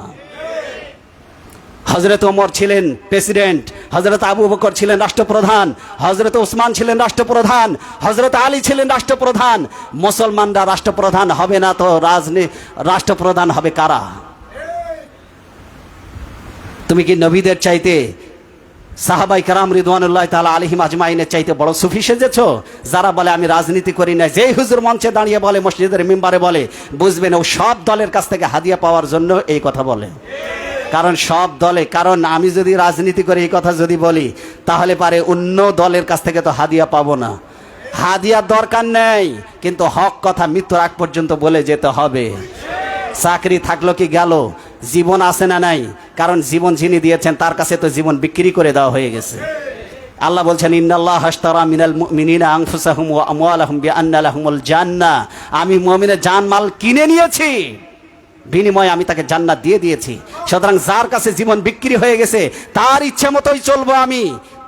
[SPEAKER 1] হযরত ওমর ছিলেন প্রেসিডেন্ট, হযরত আবু বকর ছিলেন রাষ্ট্রপ্রধান, হযরত ওসমান ছিলেন রাষ্ট্রপ্রধান, হযরত আলী ছিলেন রাষ্ট্রপ্রধান। মুসলমানরা রাষ্ট্রপ্রধান হবে না তো রাষ্ট্রপ্রধান হবে কারা? তুমি কি নবীদের চাইতে, সাহাবাই কেরাম রিদওয়ানুল্লাহ তাআলা আলাইহিম আজমাইনের চাইতে বড় সুফি সেজেছো? যারা বলে আমি রাজনীতি করি না, যেই হুজুর মঞ্চে দাঁড়িয়ে বলে, মসজিদের মিম্বারে বলে, বুঝবেন ও সব দলের কাছ থেকে হাদিয়া পাওয়ার জন্য এই কথা বলে। কারণ সব দলে, কারণ আমি যদি রাজনীতি করি এই কথা যদি বলি, তাহলে পারে অন্য দলের কাছ থেকে তো হাদিয়া পাবো না। হাদিয়ার দরকার নেই, কিন্তু হক কথা মৃত্যুর আগ পর্যন্ত বলে যেতে হবে। চাকরি থাকলো কি গেল, জীবন আছে না নাই? কারণ জীবন যিনি দিয়েছেন তার কাছে তো জীবন বিক্রি করে দেওয়া হয়ে গেছে। আল্লাহ বলছেন ইন্নাল্লাহ আশতারা মিনাল মুমিনিনা আনফুসাহুম ওয়া আমওয়ালাহুম বিআন্না লাহুমুল জান্নাহ। আমি মুমিনের জান মাল কিনে নিয়েছি, বিনিময়ে আমি তাকে জান্নাত দিয়ে দিয়েছি। সুতরাং যার কাছে জীবন বিক্রি হয়ে গেছে তার ইচ্ছা মতোই চলবো আমি।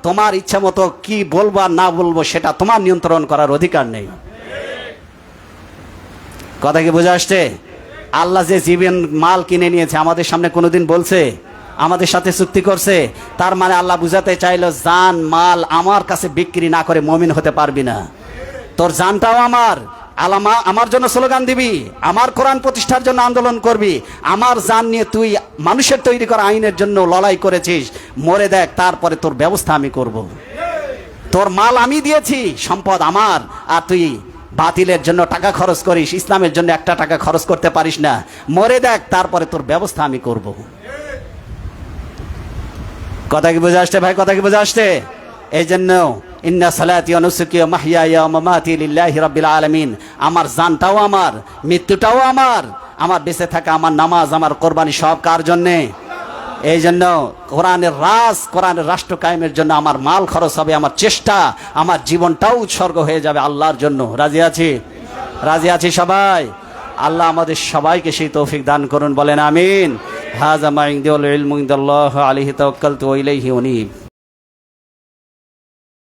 [SPEAKER 1] তোমার ইচ্ছা মতো কি বলবো আর না বলবো সেটা তোমার নিয়ন্ত্রণ করার অধিকার নেই। কথা কি বোঝা আসছে? আল্লাহ যে জীবন মাল কিনে নিয়েছে, আমাদের সামনে কোনোদিন বলছে, আমাদের সাথে চুক্তি করছে? তার মানে আল্লাহ বুঝাতে চাইলো জান মাল আমার কাছে বিক্রি না করে মুমিন হতে পারবি না। তোর জানটাও আমার, আমার জন্য স্লোগান দিবি, আমার কোরআন প্রতিষ্ঠার জন্য আন্দোলন করবি, আমার জান নিয়ে তুই মানুষের তৈরি করা আইনের জন্য লড়াই করেছিস, মরে দেখ, তারপরে তোর ব্যবস্থা আমি করব। তোর মাল আমি দিয়েছি, সম্পদ আমার, আর তুই বাতিলের জন্য টাকা খরচ করিস, ইসলামের জন্য একটা টাকা খরচ করতে পারিস না, মরে দেখ, তারপরে তোর ব্যবস্থা আমি করব। কথা কি বোঝা আসছে ভাই? কথা কি বোঝা আসছে? এই জন্য ইন্না সালাতি ওয়া নুসুকি ওয়া মাহইয়ায়া ওয়া মামাতি লিল্লাহি রাব্বিল আলামিন। আমার জানটাও আমার, মৃত্যুটাও আমার, আমার বেঁচে থাকা, আমার নামাজ, আমার কোরবানি সব কার জন্যে? এই জন্য কোরআনের কোরআনের রাষ্ট্র কায়েমের জন্য আমার মাল খরচ হবে, আমার চেষ্টা, আমার জীবনটাও উৎসর্গ হয়ে যাবে আল্লাহর জন্য। রাজি আছি? রাজি আছি সবাই? আল্লাহ আমাদের সবাইকে সেই তৌফিক দান করুন, বলেন আমিন। হাযা মা ইনদাল ইলমু ইনদাল্লাহ আলাইহি তাওয়াক্কালতু ওয়া ইলাইহি উনীব।